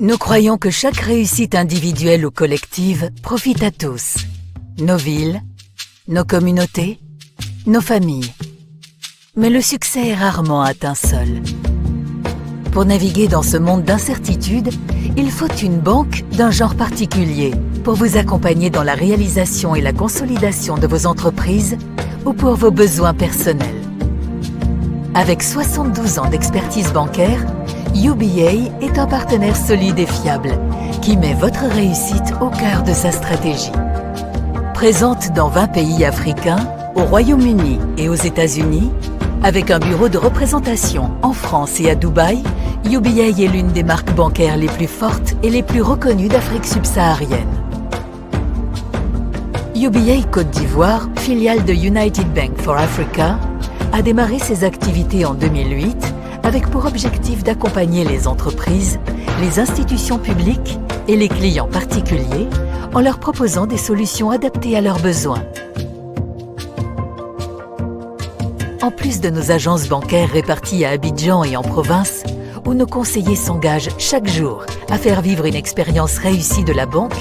Nous croyons que chaque réussite individuelle ou collective profite à tous. Nos villes, nos communautés, nos familles. Mais le succès est rarement atteint seul. Pour naviguer dans ce monde d'incertitude, il faut une banque d'un genre particulier pour vous accompagner dans la réalisation et la consolidation de vos entreprises ou pour vos besoins personnels. Avec 72 ans d'expertise bancaire, UBA est un partenaire solide et fiable qui met votre réussite au cœur de sa stratégie. Présente dans 20 pays africains, au Royaume-Uni et aux États-Unis, avec un bureau de représentation en France et à Dubaï, UBA est l'une des marques bancaires les plus fortes et les plus reconnues d'Afrique subsaharienne. UBA Côte d'Ivoire, filiale de United Bank for Africa, a démarré ses activités en 2008 avec pour objectif d'accompagner les entreprises, les institutions publiques et les clients particuliers en leur proposant des solutions adaptées à leurs besoins. En plus de nos agences bancaires réparties à Abidjan et en province, où nos conseillers s'engagent chaque jour à faire vivre une expérience réussie de la banque,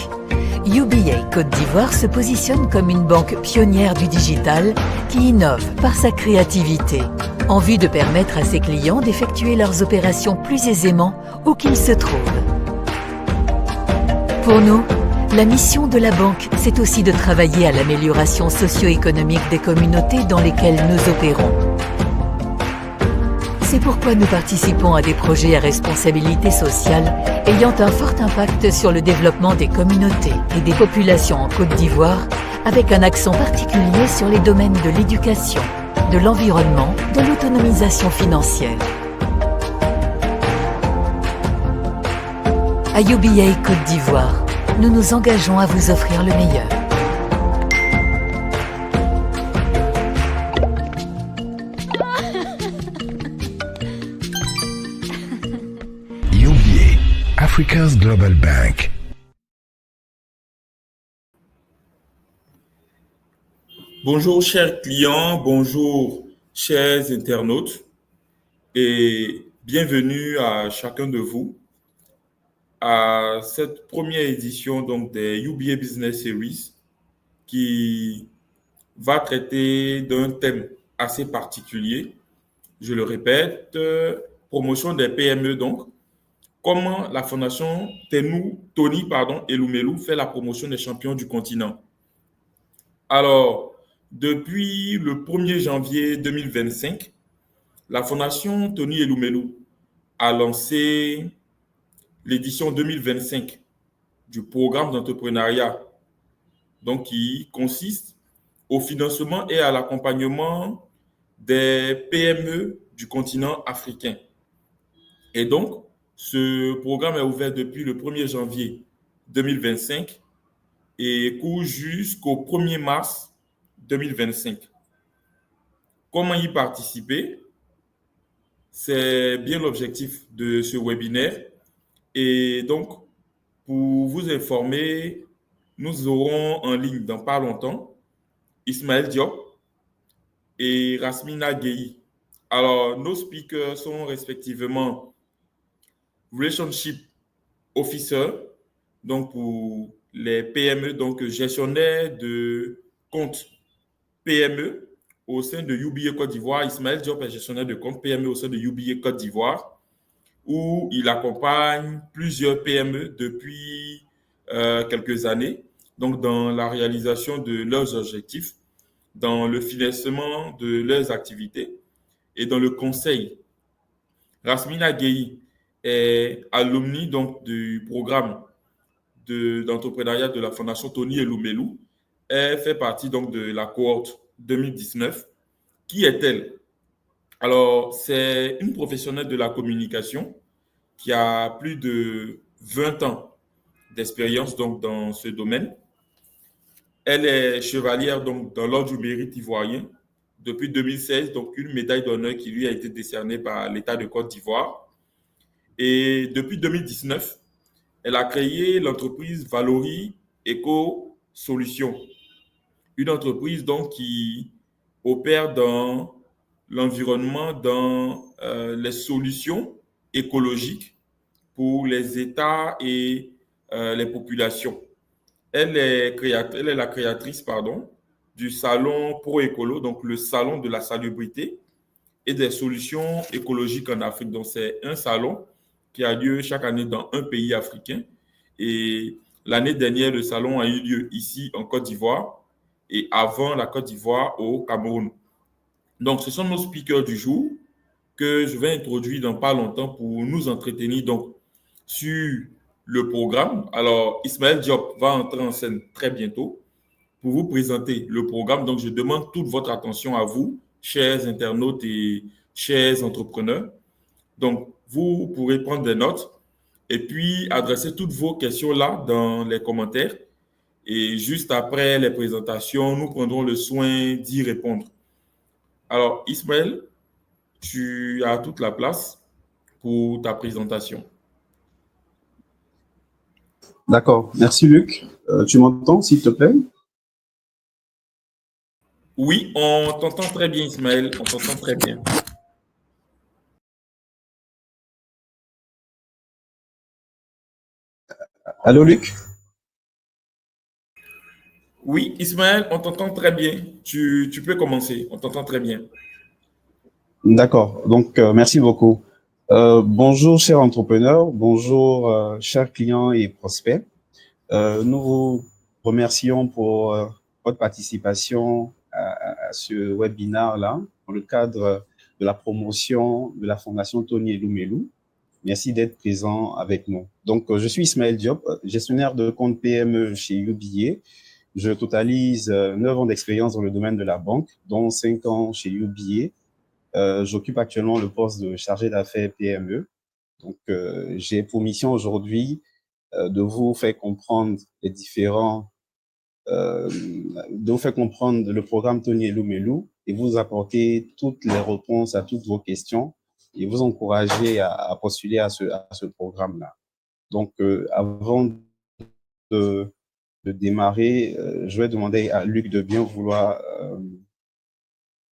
UBA Côte d'Ivoire se positionne comme une banque pionnière du digital qui innove par sa créativité, en vue de permettre à ses clients d'effectuer leurs opérations plus aisément où qu'ils se trouvent. Pour nous, la mission de la banque, c'est aussi de travailler à l'amélioration socio-économique des communautés dans lesquelles nous opérons. C'est pourquoi nous participons à des projets à responsabilité sociale ayant un fort impact sur le développement des communautés et des populations en Côte d'Ivoire, avec un accent particulier sur les domaines de l'éducation, de l'environnement, de l'autonomisation financière. À UBA Côte d'Ivoire, nous nous engageons à vous offrir le meilleur. UBA, Africa's Global Bank. Bonjour chers clients, bonjour chers internautes et bienvenue à chacun de vous à cette première édition donc des UBA Business Series qui va traiter d'un thème assez particulier. Je le répète, promotion des PME donc. Comment la fondation Tony Elumelu fait la promotion des champions du continent. Alors, depuis le 1er janvier 2025, la fondation Tony Elumelu a lancé l'édition 2025 du programme d'entrepreneuriat, donc qui consiste au financement et à l'accompagnement des PME du continent africain. Et donc, ce programme est ouvert depuis le 1er janvier 2025 et court jusqu'au 1er mars 2025. Comment y participer? C'est bien l'objectif de ce webinaire. Et donc, pour vous informer, nous aurons en ligne dans pas longtemps Ismaël Diop et Rasmina Gueye. Alors, nos speakers sont respectivement Relationship Officer, donc pour les PME, donc gestionnaire de compte PME au sein de UBA Côte d'Ivoire. Ismaël Diop est gestionnaire de compte PME au sein de UBA Côte d'Ivoire, où il accompagne plusieurs PME depuis quelques années, donc dans la réalisation de leurs objectifs, dans le financement de leurs activités et dans le conseil. Rasmina Gueye est alumni donc du programme d'entrepreneuriat de la Fondation Tony Elumelu. Elle fait partie donc de la cohorte 2019. Qui est-elle? Alors, c'est une professionnelle de la communication qui a plus de 20 ans d'expérience donc dans ce domaine. Elle est chevalière donc dans l'ordre du mérite ivoirien depuis 2016, donc une médaille d'honneur qui lui a été décernée par l'État de Côte d'Ivoire. Et depuis 2019, elle a créé l'entreprise Valory Eco Solutions, une entreprise donc qui opère dans l'environnement, dans les solutions écologiques pour les États et les populations. Elle est la créatrice, pardon, du Salon Pro Écolo, donc le Salon de la salubrité et des solutions écologiques en Afrique. Donc, c'est un salon qui a lieu chaque année dans un pays africain. Et l'année dernière, le salon a eu lieu ici en Côte d'Ivoire et avant la Côte d'Ivoire au Cameroun. Donc, ce sont nos speakers du jour que je vais introduire dans pas longtemps pour nous entretenir donc sur le programme. Alors, Ismaël Diop va entrer en scène très bientôt pour vous présenter le programme. Donc, je demande toute votre attention à vous, chers internautes et chers entrepreneurs. Donc, vous pourrez prendre des notes et puis adresser toutes vos questions là dans les commentaires. Et juste après les présentations, nous prendrons le soin d'y répondre. Alors, Ismaël, tu as toute la place pour ta présentation. D'accord. Merci, Luc. Tu m'entends, s'il te plaît? Oui, on t'entend très bien, Ismaël. On t'entend très bien. Allô, Luc? Oui, Ismaël, on t'entend très bien. Tu peux commencer. On t'entend très bien. D'accord. Donc, merci beaucoup. Bonjour, chers entrepreneurs. Bonjour, chers clients et prospects. Nous vous remercions pour votre participation à ce webinaire-là dans le cadre de la promotion de la Fondation Tony Elumelu. Merci d'être présent avec nous. Donc, je suis Ismaël Diop, gestionnaire de compte PME chez UBA. Je totalise 9 ans d'expérience dans le domaine de la banque, dont 5 ans chez UBA. J'occupe actuellement le poste de chargé d'affaires PME. Donc, j'ai pour mission aujourd'hui de vous faire comprendre les différents, de vous faire comprendre le programme Tony Elumelu et vous apporter toutes les réponses à toutes vos questions et vous encourager à postuler à ce programme-là. Donc, avant de démarrer, je vais demander à Luc de bien vouloir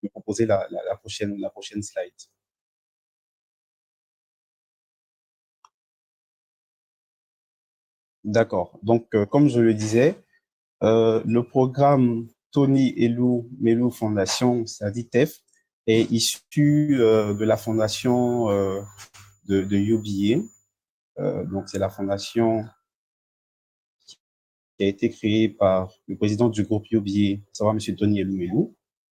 me proposer la prochaine slide. D'accord. Donc, comme je le disais, le programme Tony Elumelu Fondation, c'est-à-dire TEF, est issu de la fondation de UBA. Donc, c'est la fondation qui a été créée par le président du groupe UBA, à savoir M. Tony Elumelu.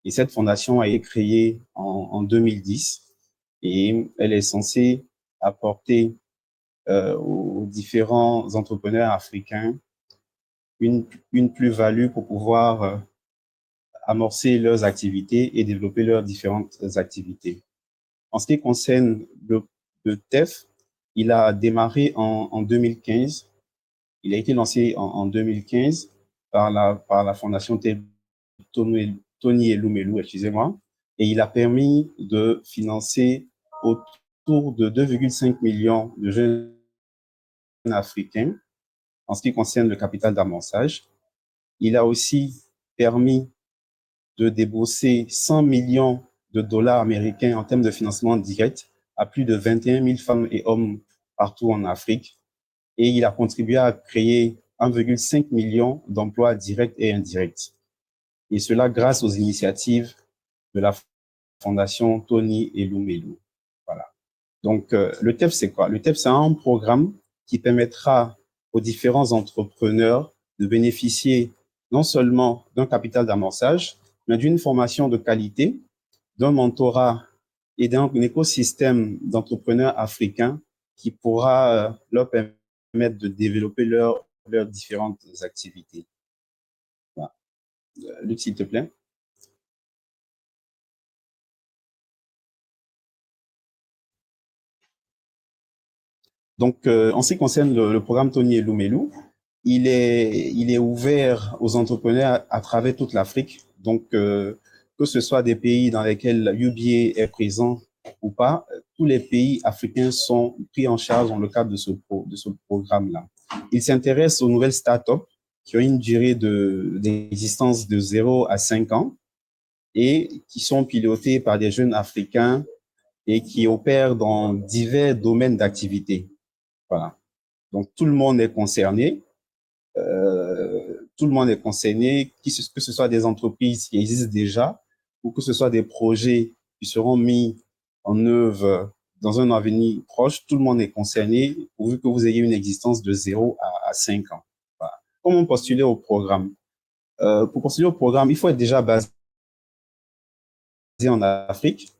Et cette fondation a été créée en 2010 et elle est censée apporter aux différents entrepreneurs africains une plus-value pour pouvoir amorcer leurs activités et développer leurs différentes activités. En ce qui concerne le TEF, il a démarré en 2015. Il a été lancé en 2015 par la fondation Tony Elumelu, excusez-moi, et il a permis de financer autour de 2,5 millions de jeunes africains en ce qui concerne le capital d'amorçage. Il a aussi permis de débourser 100 millions de dollars américains en termes de financement direct à plus de 21 000 femmes et hommes partout en Afrique. Et il a contribué à créer 1,5 million d'emplois directs et indirects. Et cela grâce aux initiatives de la Fondation Tony Elumelu. Voilà. Donc, le TEF, c'est quoi? Le TEF, c'est un programme qui permettra aux différents entrepreneurs de bénéficier non seulement d'un capital d'amorçage, mais d'une formation de qualité, d'un mentorat et d'un écosystème d'entrepreneurs africains qui pourra leur permettre de développer leurs différentes activités. Voilà. Luc, s'il te plaît. Donc, en ce qui concerne le programme Tony Elumelu, il est ouvert aux entrepreneurs à travers toute l'Afrique. Donc, que ce soit des pays dans lesquels UBA est présent ou pas, tous les pays africains sont pris en charge dans le cadre de ce programme-là. Il s'intéresse aux nouvelles startups qui ont une durée d'existence de 0 à 5 ans et qui sont pilotées par des jeunes Africains et qui opèrent dans divers domaines d'activité. Voilà. Donc, tout le monde est concerné. Tout le monde est concerné, que ce soit des entreprises qui existent déjà ou que ce soit des projets qui seront mis en œuvre dans un avenir proche. Tout le monde est concerné pourvu que vous ayez une existence de 0 à 5 ans. Voilà. Comment postuler au programme? Pour postuler au programme, il faut être déjà basé en Afrique.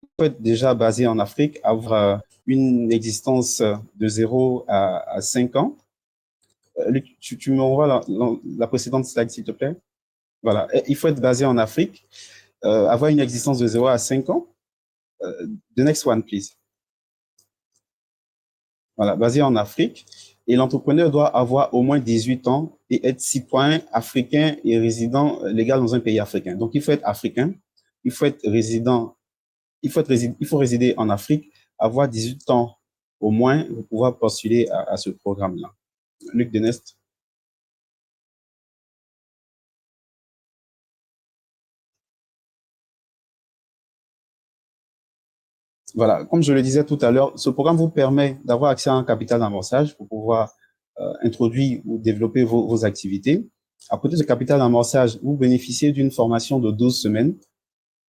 Il faut être déjà basé en Afrique, avoir une existence de 0 à 5 ans. Luc, tu me renvoies la précédente slide, s'il te plaît. Voilà, il faut être basé en Afrique, avoir une existence de 0 à 5 ans. The next one, please. Voilà, basé en Afrique. Et l'entrepreneur doit avoir au moins 18 ans et être citoyen africain et résident légal dans un pays africain. Donc, il faut être africain, il faut être résident, il faut résider en Afrique, avoir 18 ans au moins pour pouvoir postuler à ce programme-là. Luc Denest. Voilà, comme je le disais tout à l'heure, ce programme vous permet d'avoir accès à un capital d'amorçage pour pouvoir introduire ou développer vos activités. À côté de ce capital d'amorçage, vous bénéficiez d'une formation de 12 semaines,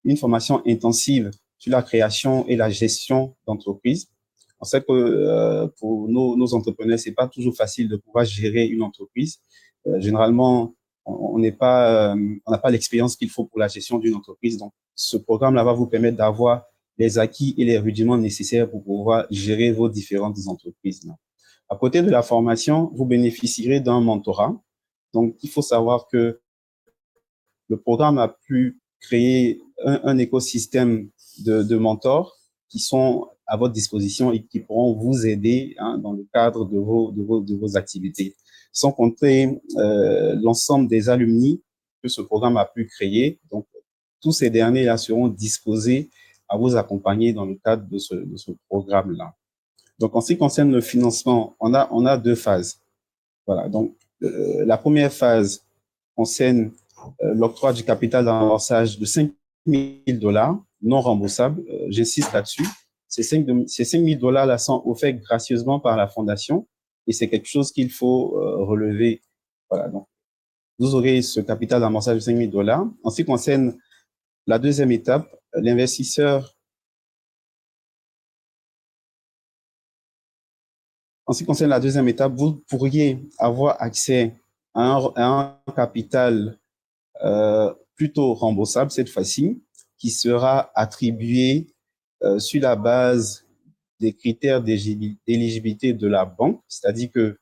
une formation intensive sur la création et la gestion d'entreprise. On sait que pour nos entrepreneurs, c'est pas toujours facile de pouvoir gérer une entreprise. Généralement, on n'a pas l'expérience qu'il faut pour la gestion d'une entreprise. Donc, ce programme-là va vous permettre d'avoir les acquis et les rudiments nécessaires pour pouvoir gérer vos différentes entreprises. À côté de la formation, vous bénéficierez d'un mentorat. Donc, il faut savoir que le programme a pu créer un écosystème de mentors qui sont à votre disposition et qui pourront vous aider dans le cadre de vos activités. Sans compter l'ensemble des alumni que ce programme a pu créer. Donc, tous ces derniers-là seront disposés à vous accompagner dans le cadre de ce programme-là. Donc, en ce qui concerne le financement, on a deux phases. Voilà. Donc, la première phase concerne l'octroi du capital d'amorçage de $5 000 non remboursable. J'insiste là-dessus. Ces $5 000 là sont offerts gracieusement par la fondation et c'est quelque chose qu'il faut relever. Voilà. Donc, vous aurez ce capital d'amorçage de $5 000. En ce qui concerne la deuxième étape, l'investisseur. En ce qui concerne la deuxième étape, vous pourriez avoir accès à un capital plutôt remboursable cette fois-ci, qui sera attribué sur la base des critères d'éligibilité de la banque, c'est-à-dire que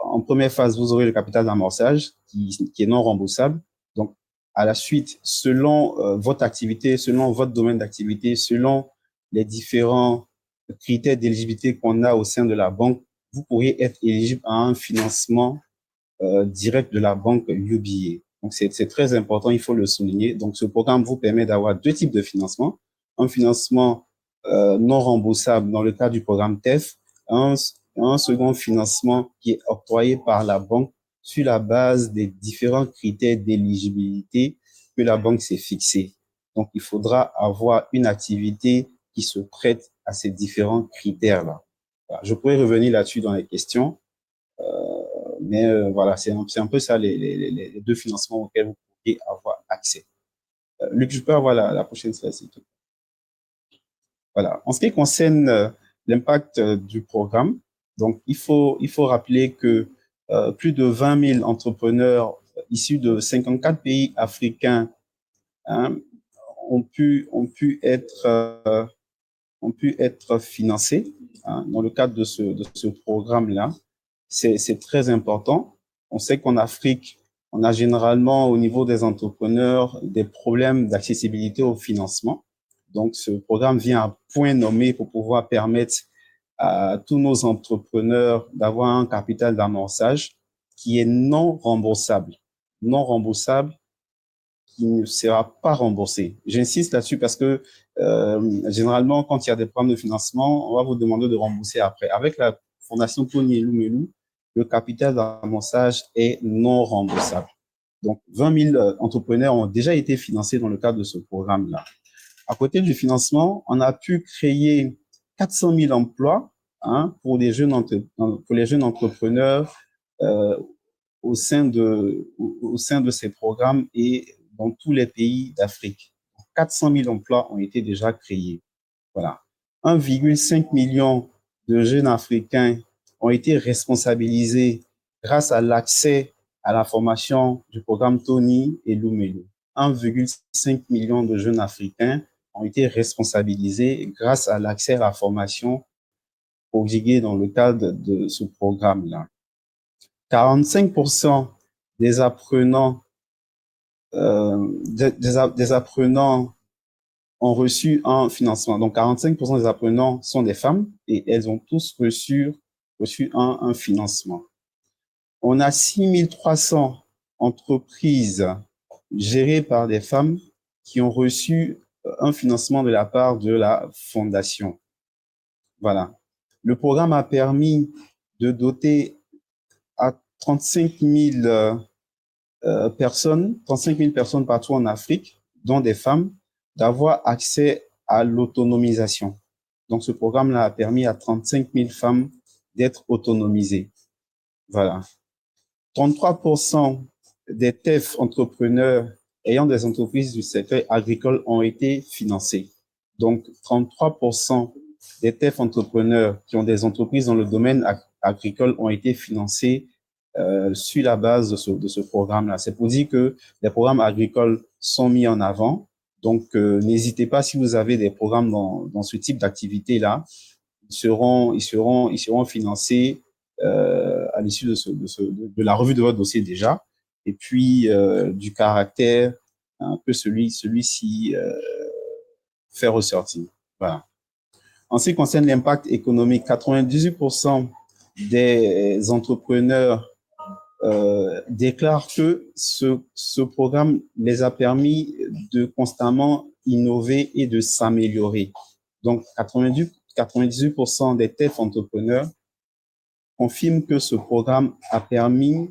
en première phase, vous aurez le capital d'amorçage qui est non remboursable. Donc, à la suite, selon votre activité, selon votre domaine d'activité, selon les différents critères d'éligibilité qu'on a au sein de la banque, vous pourriez être éligible à un financement direct de la banque UBA. Donc, c'est très important, il faut le souligner. Donc, ce programme vous permet d'avoir deux types de financement. Un financement non remboursable dans le cadre du programme TEF, un second financement qui est octroyé par la banque sur la base des différents critères d'éligibilité que la banque s'est fixé. Donc, il faudra avoir une activité qui se prête à ces différents critères-là. Voilà. Je pourrais revenir là-dessus dans les questions. Mais voilà, c'est un peu ça les deux financements auxquels vous pourriez avoir accès. Luc, je peux avoir la prochaine slide, s'il te plaît. Voilà. En ce qui concerne l'impact du programme, donc il faut rappeler que plus de 20 000 entrepreneurs issus de 54 pays africains ont pu être financés dans le cadre de ce programme-là. C'est très important. On sait qu'en Afrique, on a généralement au niveau des entrepreneurs des problèmes d'accessibilité au financement. Donc, ce programme vient à point nommé pour pouvoir permettre à tous nos entrepreneurs d'avoir un capital d'amorçage qui est non remboursable. Non remboursable, qui ne sera pas remboursé. J'insiste là-dessus parce que généralement, quand il y a des programmes de financement, on va vous demander de rembourser après. Avec la Fondation Tony Elumelu, le capital d'amorçage est non remboursable. Donc, 20 000 entrepreneurs ont déjà été financés dans le cadre de ce programme-là. À côté du financement, on a pu créer 400 000 emplois pour les jeunes entrepreneurs au sein de ces programmes et dans tous les pays d'Afrique. 400 000 emplois ont été déjà créés. Voilà. 1,5 million de jeunes Africains ont été responsabilisés grâce à l'accès à la formation du programme Tony et Lumelu. 1,5 million de jeunes Africains ont été responsabilisés grâce à l'accès à la formation prodiguée dans le cadre de ce programme-là. 45% des apprenants ont reçu un financement. Donc, 45% des apprenants sont des femmes et elles ont tous reçu un financement. On a 6300 entreprises gérées par des femmes qui ont reçu un financement de la part de la fondation. Voilà. Le programme a permis de doter à 35 000 personnes partout en Afrique, dont des femmes, d'avoir accès à l'autonomisation. Donc, ce programme-là a permis à 35 000 femmes d'être autonomisées. Voilà. 33% des TEF entrepreneurs ayant des entreprises du secteur agricole ont été financés. Donc, 33% des TEF entrepreneurs qui ont des entreprises dans le domaine agricole ont été financés sur la base de ce programme-là. C'est pour dire que les programmes agricoles sont mis en avant. Donc, n'hésitez pas, si vous avez des programmes dans ce type d'activité-là, ils seront financés à l'issue de la revue de votre dossier déjà, et puis du caractère un peu celui-ci fait ressortir. Voilà. En ce qui concerne l'impact économique, 98% des entrepreneurs déclarent que ce programme les a permis de constamment innover et de s'améliorer. Donc, 98% des TEF entrepreneurs confirment que ce programme a permis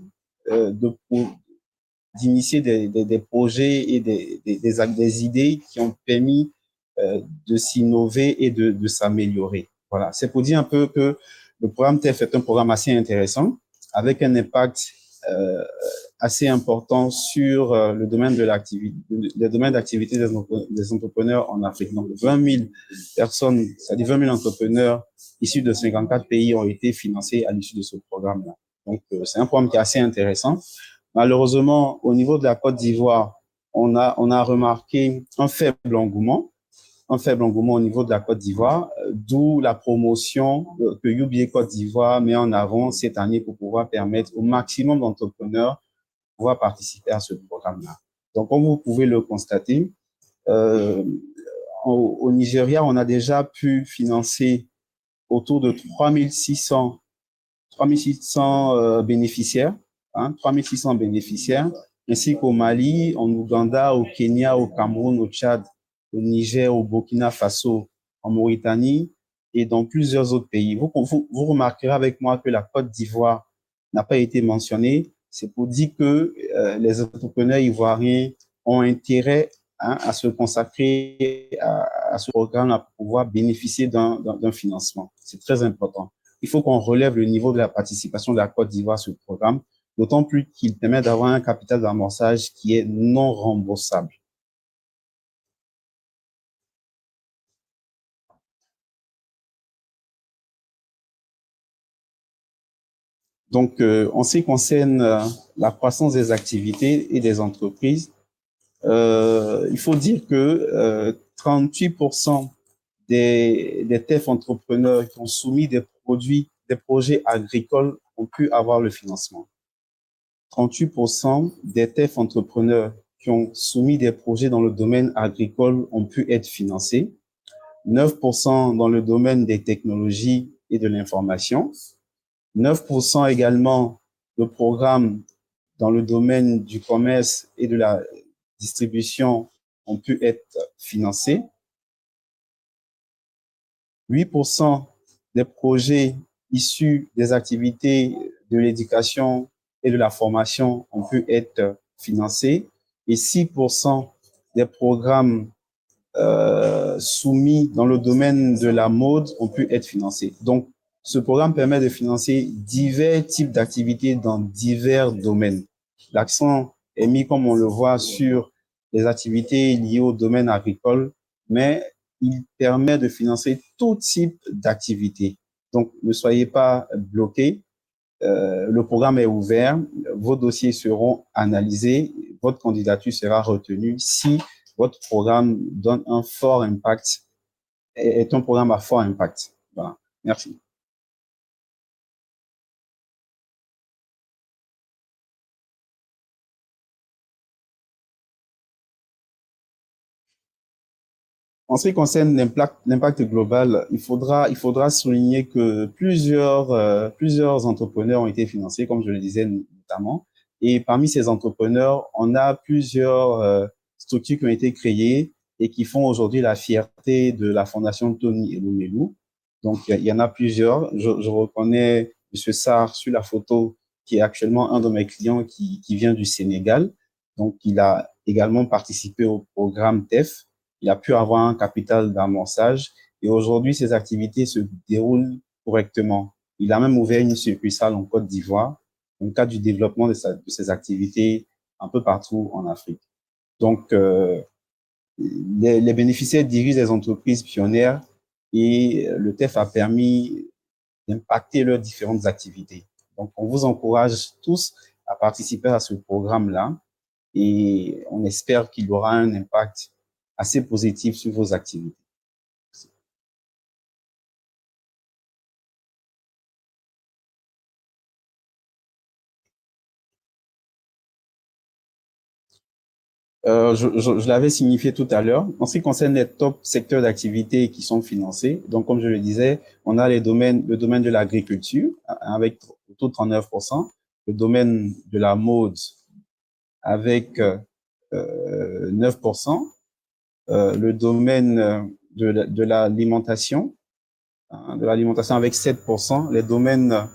d'initier des projets et des idées qui ont permis de s'innover et de s'améliorer. Voilà, c'est pour dire un peu que le programme TEF est un programme assez intéressant, avec un impact assez important sur le domaine de d'activité des entrepreneurs en Afrique. Donc, 20 000 personnes, c'est-à-dire 20 000 entrepreneurs issus de 54 pays ont été financés à l'issue de ce programme-là. Donc, c'est un programme qui est assez intéressant. Malheureusement, au niveau de la Côte d'Ivoire, on a remarqué un faible engouement au niveau de la Côte d'Ivoire, d'où la promotion que UBA Côte d'Ivoire met en avant cette année pour pouvoir permettre au maximum d'entrepreneurs de pouvoir participer à ce programme-là. Donc, comme vous pouvez le constater, au Nigeria, on a déjà pu financer autour de 3600 bénéficiaires, 3600 bénéficiaires, ainsi qu'au Mali, en Ouganda, au Kenya, au Cameroun, au Tchad, au Niger, au Burkina Faso, en Mauritanie et dans plusieurs autres pays. Vous remarquerez avec moi que la Côte d'Ivoire n'a pas été mentionnée. C'est pour dire que les entrepreneurs ivoiriens ont intérêt à se consacrer à ce programme pour pouvoir bénéficier d'un financement. C'est très important. Il faut qu'on relève le niveau de la participation de la Côte d'Ivoire sur le programme, d'autant plus qu'il permet d'avoir un capital d'amorçage qui est non remboursable. Donc, en ce qui concerne la croissance des activités et des entreprises, il faut dire que 38% des TEF entrepreneurs qui ont soumis des projets agricoles ont pu avoir le financement. 38% des TEF entrepreneurs qui ont soumis des projets dans le domaine agricole ont pu être financés. 9% dans le domaine des technologies et de l'information. 9% également de programmes dans le domaine du commerce et de la distribution ont pu être financés. 8% des projets issus des activités de l'éducation et de la formation ont pu être financés et 6% des programmes soumis dans le domaine de la mode ont pu être financés. Donc, ce programme permet de financer divers types d'activités dans divers domaines. L'accent est mis, comme on le voit, sur les activités liées au domaine agricole, mais il permet de financer tout type d'activités. Donc, ne soyez pas bloqués. Le programme est ouvert. Vos dossiers seront analysés. Votre candidature sera retenue si votre programme donne un fort impact, est un programme à fort impact. Voilà. Merci. En ce qui concerne l'impact global, il faudra souligner que plusieurs entrepreneurs ont été financés, comme je le disais notamment. Et parmi ces entrepreneurs, on a plusieurs structures qui ont été créées et qui font aujourd'hui la fierté de la Fondation Tony Elumelu. Donc, il y en a plusieurs. Je reconnais M. Sarr sur la photo, qui est actuellement un de mes clients qui vient du Sénégal. Donc, il a également participé au programme TEF. Il a pu avoir un capital d'amorçage et aujourd'hui, ses activités se déroulent correctement. Il a même ouvert une succursale en Côte d'Ivoire dans le cadre du développement de ses activités un peu partout en Afrique. Donc, les bénéficiaires dirigent des entreprises pionnières et le TEF a permis d'impacter leurs différentes activités. Donc, on vous encourage tous à participer à ce programme-là et on espère qu'il aura un impact assez positif sur vos activités. Je l'avais signifié tout à l'heure. En ce qui concerne les top secteurs d'activité qui sont financés, donc comme je le disais, on a le domaine de l'agriculture avec autour de 39%, le domaine de la mode avec 9%, le domaine de l'alimentation avec 7%, les domaines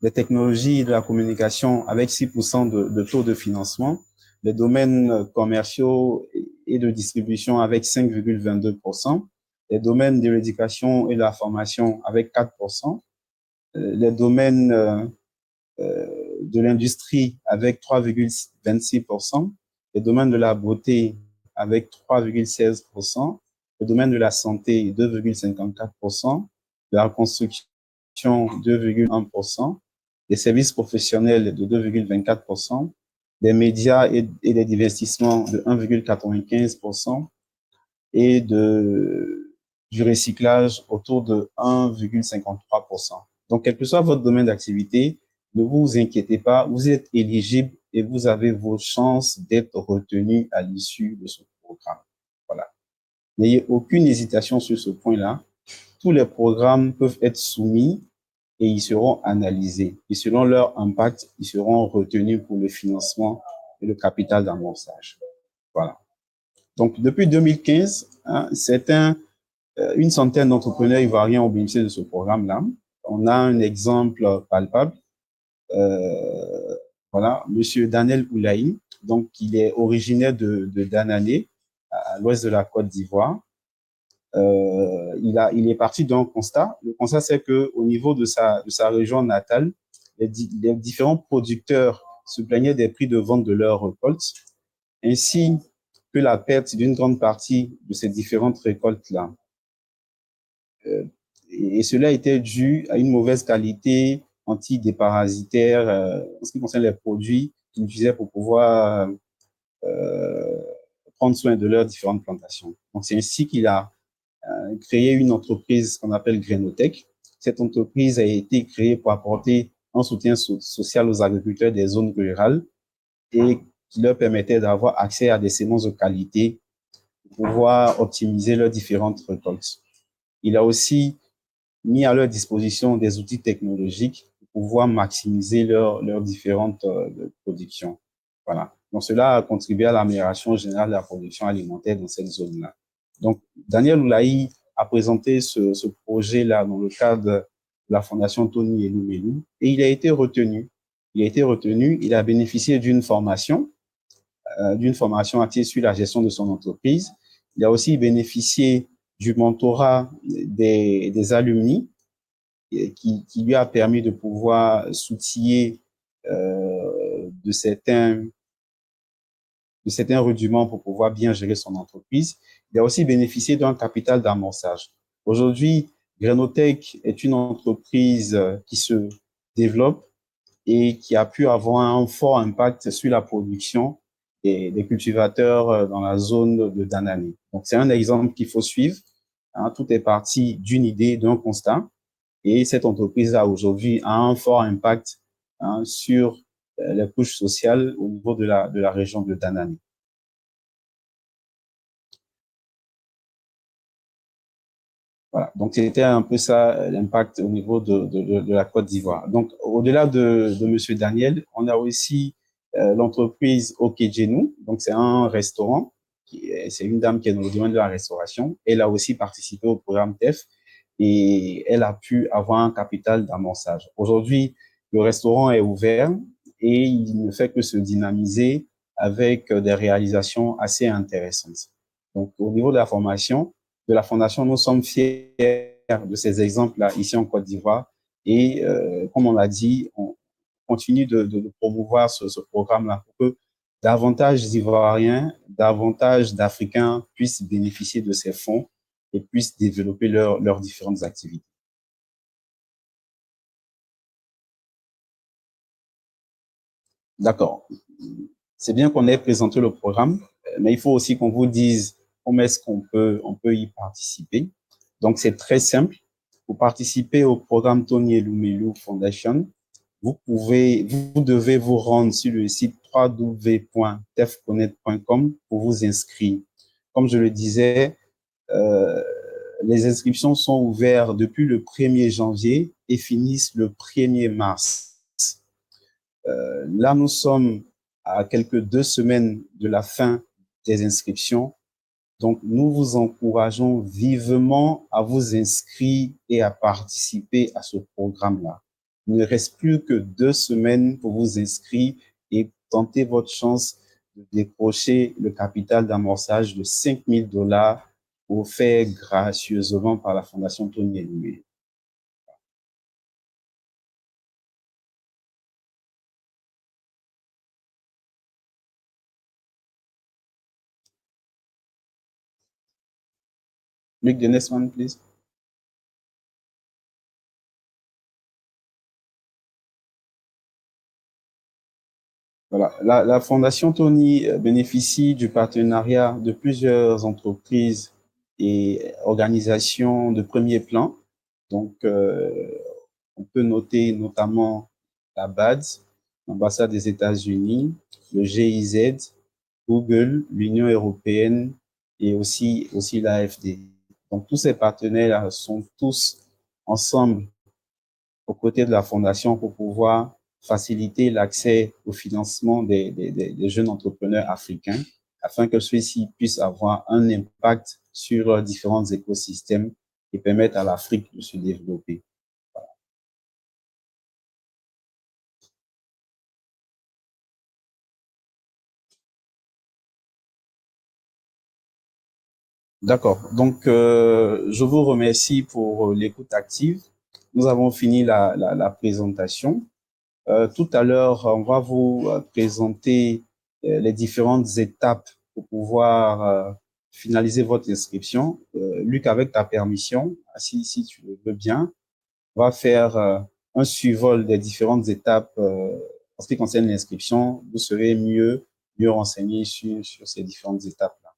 des technologies et de la communication avec 6% de taux de financement, les domaines commerciaux et de distribution avec 5,22%, les domaines de l'éducation et de la formation avec 4%, les domaines de l'industrie avec 3,26%, les domaines de la beauté avec 3,16%, le domaine de la santé 2,54%, de la construction 2,1%, des services professionnels de 2,24%, des médias et des divertissements de 1,95% et du recyclage autour de 1,53%. Donc, quel que soit votre domaine d'activité, ne vous inquiétez pas, vous êtes éligible et vous avez vos chances d'être retenu à l'issue de ce programme. Voilà. N'ayez aucune hésitation sur ce point-là. Tous les programmes peuvent être soumis et ils seront analysés. Et selon leur impact, ils seront retenus pour le financement et le capital d'amorçage. Voilà. Donc, depuis 2015, une centaine d'entrepreneurs ivoiriens ont bénéficié de ce programme-là. On a un exemple palpable. Voilà, Monsieur Daniel Oulaï, donc il est originaire de Danané, à l'ouest de la Côte d'Ivoire. Il est parti d'un constat. Le constat, c'est que au niveau de sa région natale, les différents producteurs se plaignaient des prix de vente de leurs récoltes, ainsi que la perte d'une grande partie de ces différentes récoltes-là. Et cela était dû à une mauvaise qualité antidéparasitaire en ce qui concerne les produits qu'ils utilisaient pour pouvoir prendre soin de leurs différentes plantations. Donc, c'est ainsi qu'il a créé une entreprise qu'on appelle Grainotech. Cette entreprise a été créée pour apporter un soutien social aux agriculteurs des zones rurales et qui leur permettait d'avoir accès à des semences de qualité pour pouvoir optimiser leurs différentes récoltes. Il a aussi mis à leur disposition des outils technologiques pour pouvoir maximiser leurs différentes productions. Voilà. Donc, cela a contribué à l'amélioration générale de la production alimentaire dans cette zone-là. Donc, Daniel Oulaï a présenté ce projet-là dans le cadre de la Fondation Tony Elumelu et il a été retenu. Il a bénéficié d'une formation axée sur la gestion de son entreprise Il a aussi bénéficié du mentorat des alumni qui lui a permis de pouvoir s'outiller de certains rudiments pour pouvoir bien gérer son entreprise. Il a aussi bénéficié d'un capital d'amorçage. Aujourd'hui, Grenotech est une entreprise qui se développe et qui a pu avoir un fort impact sur la production des cultivateurs dans la zone de Danane. Donc, c'est un exemple qu'il faut suivre. Hein, tout est parti d'une idée, d'un constat. Et cette entreprise a aujourd'hui un fort impact sur les couches sociales au niveau de la région de Danane. Voilà, donc c'était un peu ça l'impact au niveau de la Côte d'Ivoire. Donc au-delà de Monsieur Daniel, on a aussi l'entreprise Okedjenou. Donc c'est un restaurant, c'est une dame qui est dans le domaine de la restauration. Elle a aussi participé au programme TEF et elle a pu avoir un capital d'amorçage. Aujourd'hui, le restaurant est ouvert et il ne fait que se dynamiser avec des réalisations assez intéressantes. Donc au niveau de la formation, de la Fondation, nous sommes fiers de ces exemples-là ici en Côte d'Ivoire. Et comme on l'a dit, on continue de promouvoir ce programme-là pour que davantage d'Ivoiriens, davantage d'Africains puissent bénéficier de ces fonds et puissent développer leurs différentes activités. D'accord. C'est bien qu'on ait présenté le programme, mais il faut aussi qu'on vous dise comment est-ce on peut y participer. Donc, c'est très simple. Pour participer au programme Tony Elumelu Foundation, vous devez vous rendre sur le site www.tefconnect.com pour vous inscrire. Comme je le disais, les inscriptions sont ouvertes depuis le 1er janvier et finissent le 1er mars. Là, nous sommes à quelques 2 semaines de la fin des inscriptions. Donc, nous vous encourageons vivement à vous inscrire et à participer à ce programme-là. Il ne reste plus que 2 semaines pour vous inscrire et tenter votre chance de décrocher le capital d'amorçage de $5 000 offert gracieusement par la Fondation Tony Elumelu. Luc, the next one, please. Voilà. La Fondation Tony bénéficie du partenariat de plusieurs entreprises et organisations de premier plan. Donc, on peut noter notamment la BAD, l'ambassade des États-Unis, le GIZ, Google, l'Union européenne et aussi l'AFD. Donc, tous ces partenaires sont tous ensemble aux côtés de la Fondation pour pouvoir faciliter l'accès au financement des jeunes entrepreneurs africains afin que ceux-ci puissent avoir un impact sur différents écosystèmes et permettre à l'Afrique de se développer. Voilà. D'accord. Donc, je vous remercie pour l'écoute active. Nous avons fini la présentation. Tout à l'heure, on va vous présenter les différentes étapes pour pouvoir finaliser votre inscription. Luc, avec ta permission, si tu le veux bien, on va faire un survol des différentes étapes en ce qui concerne l'inscription. Vous serez mieux renseigné sur ces différentes étapes-là.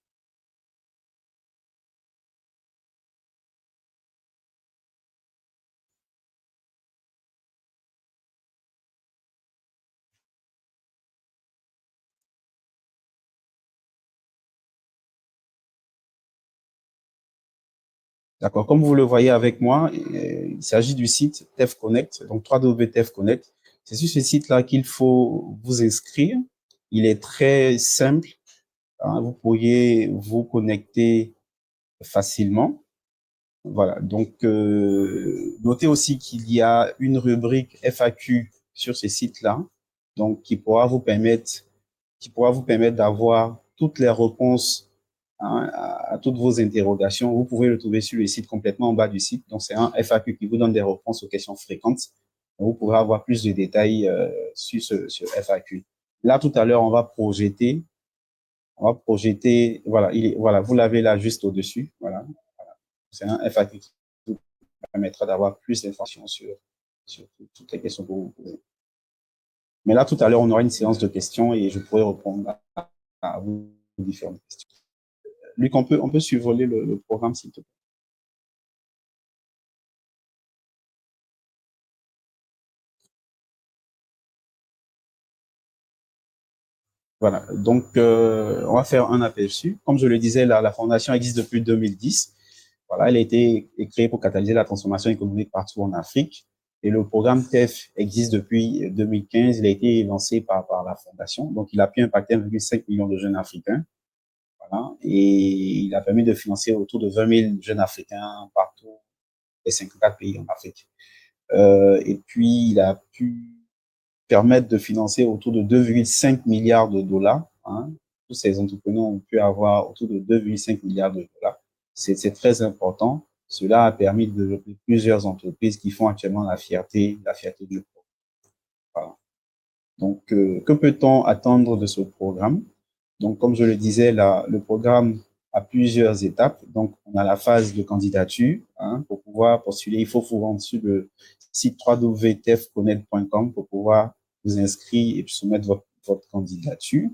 D'accord. Comme vous le voyez avec moi, il s'agit du site TEF Connect, donc www.TEF Connect. C'est sur ce site-là qu'il faut vous inscrire. Il est très simple. Hein, vous pourriez vous connecter facilement. Voilà. Donc, notez aussi qu'il y a une rubrique FAQ sur ce site-là, donc qui pourra vous permettre d'avoir toutes les réponses hein, à toutes vos interrogations. Vous pouvez le trouver sur le site, complètement en bas du site. Donc, c'est un FAQ qui vous donne des réponses aux questions fréquentes. Donc, vous pourrez avoir plus de détails sur ce FAQ. Là, tout à l'heure, on va projeter, voilà, voilà, vous l'avez là juste au-dessus. Voilà. C'est un FAQ qui vous permettra d'avoir plus d'informations sur toutes les questions que vous posez. Mais là, tout à l'heure, on aura une séance de questions et je pourrai répondre à vos différentes questions. Luc, on peut survoler le programme, s'il te plaît. Voilà, donc on va faire un aperçu. Comme je le disais, la fondation existe depuis 2010. Voilà, elle a été créée pour catalyser la transformation économique partout en Afrique. Et le programme TEF existe depuis 2015. Il a été lancé par la fondation. Donc, il a pu impacter 1,5 million de jeunes Africains. Voilà, et il a permis de financer autour de 20 000 jeunes Africains partout les 54 pays en Afrique. Et puis, il a pu permettre de financer autour de 2,5 milliards de dollars. Hein. Tous ces entrepreneurs ont pu avoir autour de 2,5 milliards de dollars. C'est très important. Cela a permis de développer plusieurs entreprises qui font actuellement la fierté du programme. Voilà. Donc, que peut-on attendre de ce programme? Donc, comme je le disais, le programme a plusieurs étapes. Donc, on a la phase de candidature. Hein, pour pouvoir postuler, il faut vous rendre sur le site www.tefconnect.com pour pouvoir vous inscrire et puis soumettre votre candidature.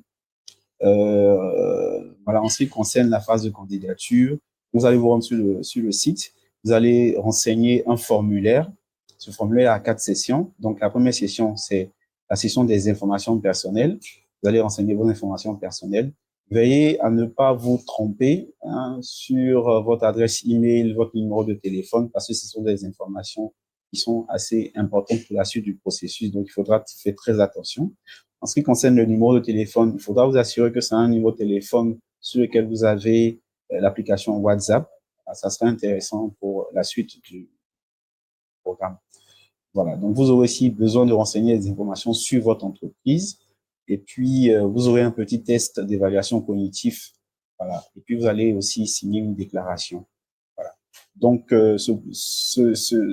Voilà, en ce qui concerne la phase de candidature, vous allez vous rendre sur le site. Vous allez renseigner un formulaire. Ce formulaire a 4 sessions. Donc, la première session, c'est la session des informations personnelles. Vous allez renseigner vos informations personnelles. Veillez à ne pas vous tromper sur votre adresse email, votre numéro de téléphone, parce que ce sont des informations qui sont assez importantes pour la suite du processus. Donc, il faudra faire très attention. En ce qui concerne le numéro de téléphone, il faudra vous assurer que c'est un numéro de téléphone sur lequel vous avez l'application WhatsApp. Ça serait intéressant pour la suite du programme. Voilà, donc vous aurez aussi besoin de renseigner des informations sur votre entreprise. Et puis, vous aurez un petit test d'évaluation cognitive. Voilà. Et puis, vous allez aussi signer une déclaration. Voilà. Donc,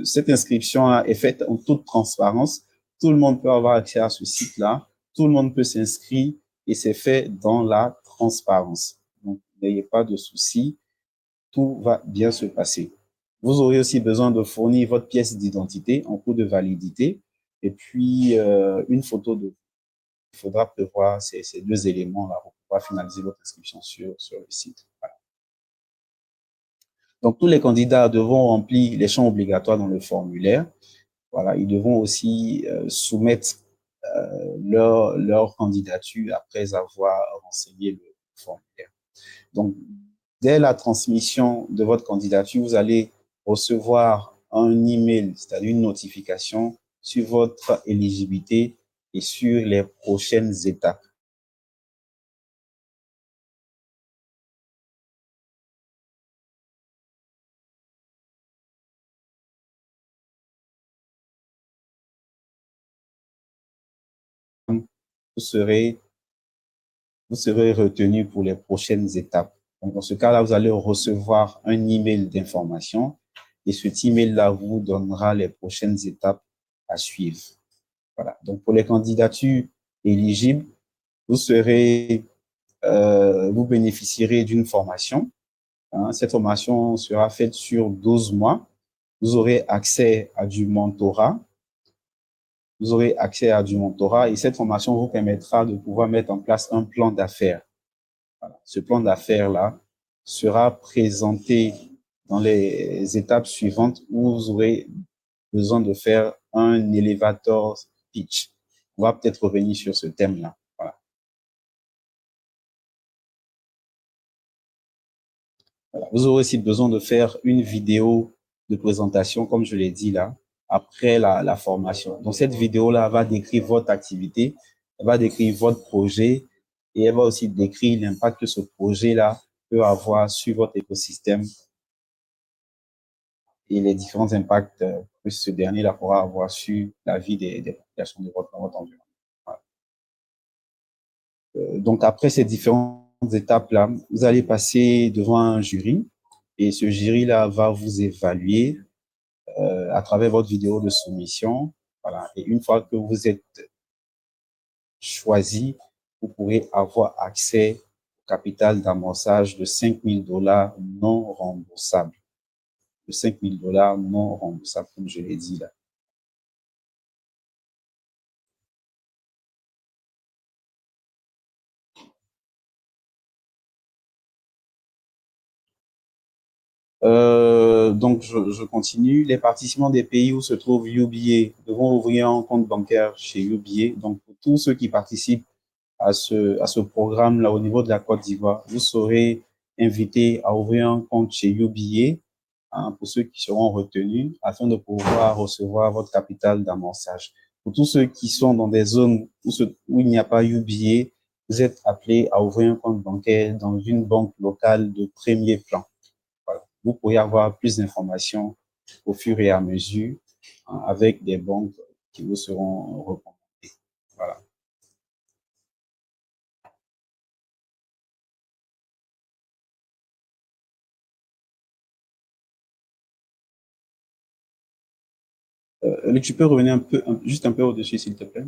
cette inscription est faite en toute transparence. Tout le monde peut avoir accès à ce site-là. Tout le monde peut s'inscrire et c'est fait dans la transparence. Donc, n'ayez pas de soucis. Tout va bien se passer. Vous aurez aussi besoin de fournir votre pièce d'identité en cours de validité et puis une photo de vous. Il faudra prévoir ces 2 éléments-là pour pouvoir finaliser votre inscription sur le site. Voilà. Donc, tous les candidats devront remplir les champs obligatoires dans le formulaire. Voilà, ils devront aussi soumettre leur candidature après avoir renseigné le formulaire. Donc, dès la transmission de votre candidature, vous allez recevoir un email, c'est-à-dire une notification sur votre éligibilité et sur les prochaines étapes. Vous serez retenu pour les prochaines étapes. Donc, dans ce cas-là, vous allez recevoir un email d'information et cet email-là vous donnera les prochaines étapes à suivre. Voilà. Donc, pour les candidatures éligibles, vous bénéficierez d'une formation. Cette formation sera faite sur 12 mois. Vous aurez accès à du mentorat. Et cette formation vous permettra de pouvoir mettre en place un plan d'affaires. Voilà. Ce plan d'affaires-là sera présenté dans les étapes suivantes où vous aurez besoin de faire un elevator pitch. On va peut-être revenir sur ce thème-là. Voilà. Voilà. Vous aurez aussi besoin de faire une vidéo de présentation, comme je l'ai dit là, après la formation. Donc, cette vidéo-là va décrire votre activité, elle va décrire votre projet et elle va aussi décrire l'impact que ce projet-là peut avoir sur votre écosystème et les différents impacts que ce dernier-là pourra avoir sur la vie des populations de votre environnement. Voilà. Donc, après ces différents étapes-là, vous allez passer devant un jury et ce jury-là va vous évaluer à travers votre vidéo de soumission. Voilà. Et une fois que vous êtes choisi, vous pourrez avoir accès au capital d'amorçage de $5 000 non remboursables. De $5 000 non remboursables, comme je l'ai dit là. Donc, je continue. Les participants des pays où se trouve UBA devront ouvrir un compte bancaire chez UBA. Donc, pour tous ceux qui participent à ce programme-là au niveau de la Côte d'Ivoire, vous serez invités à ouvrir un compte chez UBA pour ceux qui seront retenus afin de pouvoir recevoir votre capital d'amorçage. Pour tous ceux qui sont dans des zones où il n'y a pas UBA, vous êtes appelés à ouvrir un compte bancaire dans une banque locale de premier plan. Voilà. Vous pourrez avoir plus d'informations au fur et à mesure avec des banques qui vous seront recommandées. Voilà. Tu peux revenir juste un peu au-dessus, s'il te plaît.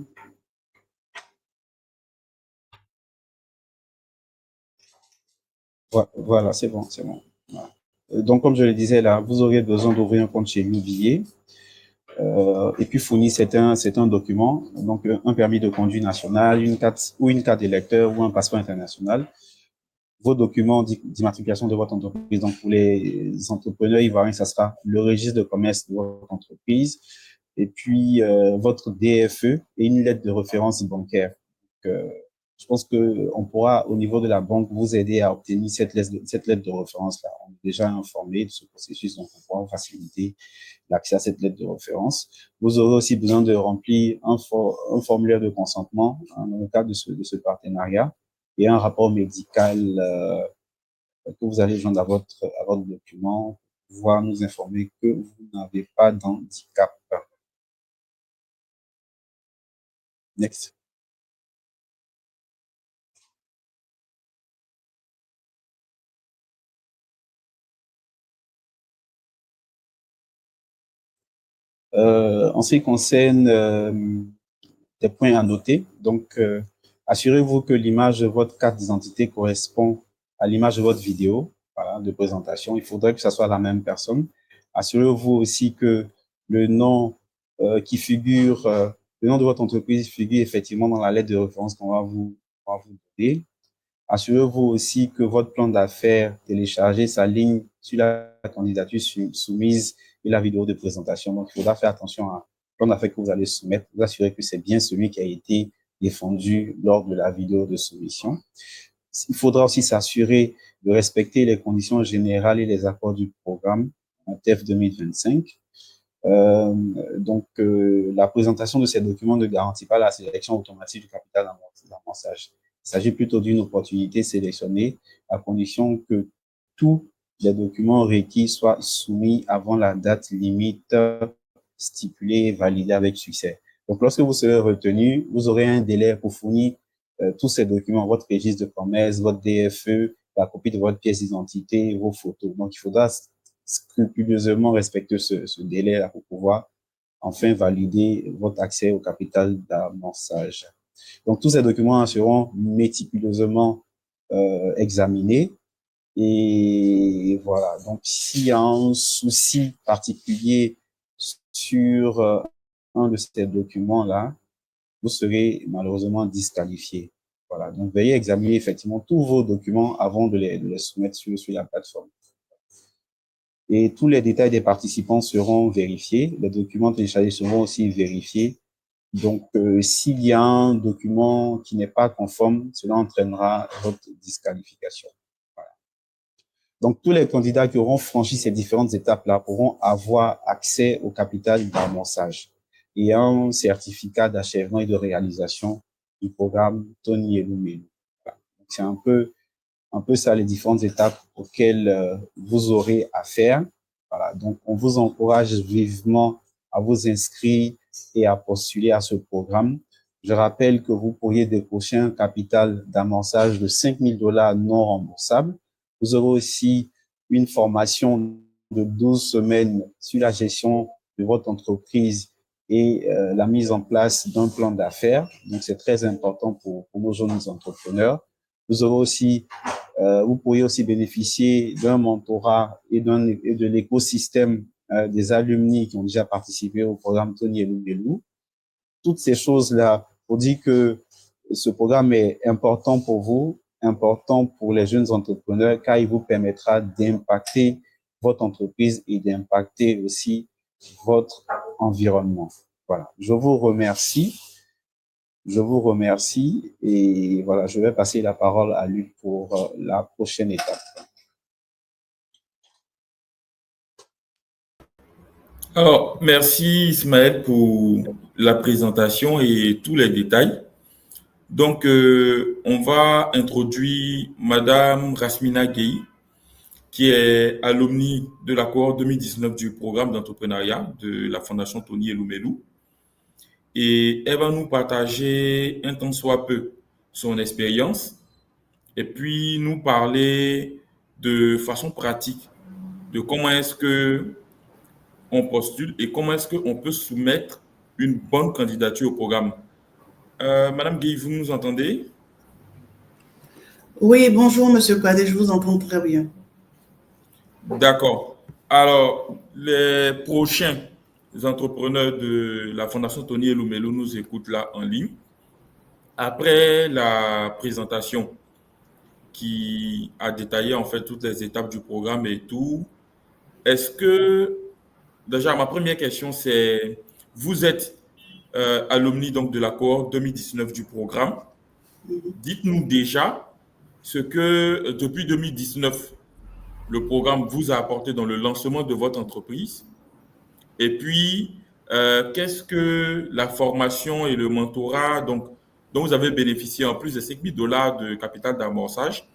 Voilà, c'est bon, c'est bon. Voilà. Donc, comme je le disais là, vous aurez besoin d'ouvrir un compte chez UBA et puis fournir certains documents, donc un permis de conduite national, une carte d'électeur ou un passeport international. Vos documents d'immatriculation de votre entreprise. Donc, pour les entrepreneurs ivoiriens, ça sera le registre de commerce de votre entreprise et puis votre DFE et une lettre de référence bancaire. Donc, je pense qu'on pourra, au niveau de la banque, vous aider à obtenir cette lettre de référence-là. On est déjà informé de ce processus, donc on pourra vous faciliter l'accès à cette lettre de référence. Vous aurez aussi besoin de remplir un formulaire de consentement dans le cadre de ce partenariat et un rapport médical que vous allez joindre à votre document pour pouvoir nous informer que vous n'avez pas d'handicap. Next. En ce qui concerne des points à noter, donc assurez-vous que l'image de votre carte d'identité correspond à l'image de votre vidéo de présentation. Il faudrait que ce soit la même personne. Assurez-vous aussi que le nom qui figure, le nom de votre entreprise figure effectivement dans la lettre de référence qu'on va vous donner. Assurez-vous aussi que votre plan d'affaires téléchargé s'aligne sur la candidature soumise et la vidéo de présentation. Donc, il faudra faire attention à plan d'affaires que vous allez soumettre, vous assurer que c'est bien celui qui a été défendu lors de la vidéo de soumission. Il faudra aussi s'assurer de respecter les conditions générales et les accords du programme TEF 2025. La présentation de ces documents ne garantit pas la sélection automatique du capital d'amorçage. Il s'agit plutôt d'une opportunité sélectionnée à condition que tous les documents requis soient soumis avant la date limite stipulée et validée avec succès. Donc, lorsque vous serez retenu, vous aurez un délai pour fournir tous ces documents, votre registre de commerce, votre DFE, la copie de votre pièce d'identité, vos photos. Donc, il faudra scrupuleusement respecter ce délai-là pour pouvoir enfin valider votre accès au capital d'amorçage. Donc, tous ces documents seront méticuleusement examinés. Et voilà. Donc, s'il y a un souci particulier sur un de ces documents-là, vous serez malheureusement disqualifié. Voilà. Donc, veuillez examiner effectivement tous vos documents avant de les soumettre sur la plateforme. Et tous les détails des participants seront vérifiés. Les documents téléchargés seront aussi vérifiés. Donc, s'il y a un document qui n'est pas conforme, cela entraînera votre disqualification. Voilà. Donc, tous les candidats qui auront franchi ces différentes étapes-là pourront avoir accès au capital d'amorçage et un certificat d'achèvement et de réalisation du programme Tony Elumelu. Voilà. C'est un peu ça les différentes étapes auxquelles vous aurez à faire. Voilà. Donc, on vous encourage vivement à vous inscrire et à postuler à ce programme. Je rappelle que vous pourriez décrocher un capital d'amorçage de $5 000 non remboursable. Vous aurez aussi une formation de 12 semaines sur la gestion de votre entreprise et la mise en place d'un plan d'affaires. Donc, c'est très important pour nos jeunes entrepreneurs. Vous aurez aussi, vous pourriez aussi bénéficier d'un mentorat et de l'écosystème des alumni qui ont déjà participé au programme Tony Elumelu. Toutes ces choses-là, on dit que ce programme est important pour vous, important pour les jeunes entrepreneurs, car il vous permettra d'impacter votre entreprise et d'impacter aussi votre environnement. Voilà. Je vous remercie et voilà, je vais passer la parole à Luc pour la prochaine étape. Alors, merci Ismaël pour la présentation et tous les détails. Donc, on va introduire Madame Rasmina Gueye, qui est alumni de la cohorte 2019 du programme d'entrepreneuriat de la Fondation Tony Elumelu. Et elle va nous partager un tant soit peu son expérience et puis nous parler de façon pratique de comment est-ce que on postule et comment est-ce qu'on peut soumettre une bonne candidature au programme. Madame Guy, vous nous entendez? Oui, bonjour Monsieur Kouadé, je vous entends très bien. D'accord. Alors, les prochains entrepreneurs de la Fondation Tony Elumelu nous écoutent là en ligne. Après la présentation qui a détaillé en fait toutes les étapes du programme et tout, est-ce que, déjà ma première question c'est, vous êtes alumni donc de la cohorte 2019 du programme. Dites-nous déjà ce que depuis 2019, le programme vous a apporté dans le lancement de votre entreprise. Et puis, qu'est-ce que la formation et le mentorat dont vous avez bénéficié en plus de $5 000 de capital d'amorçage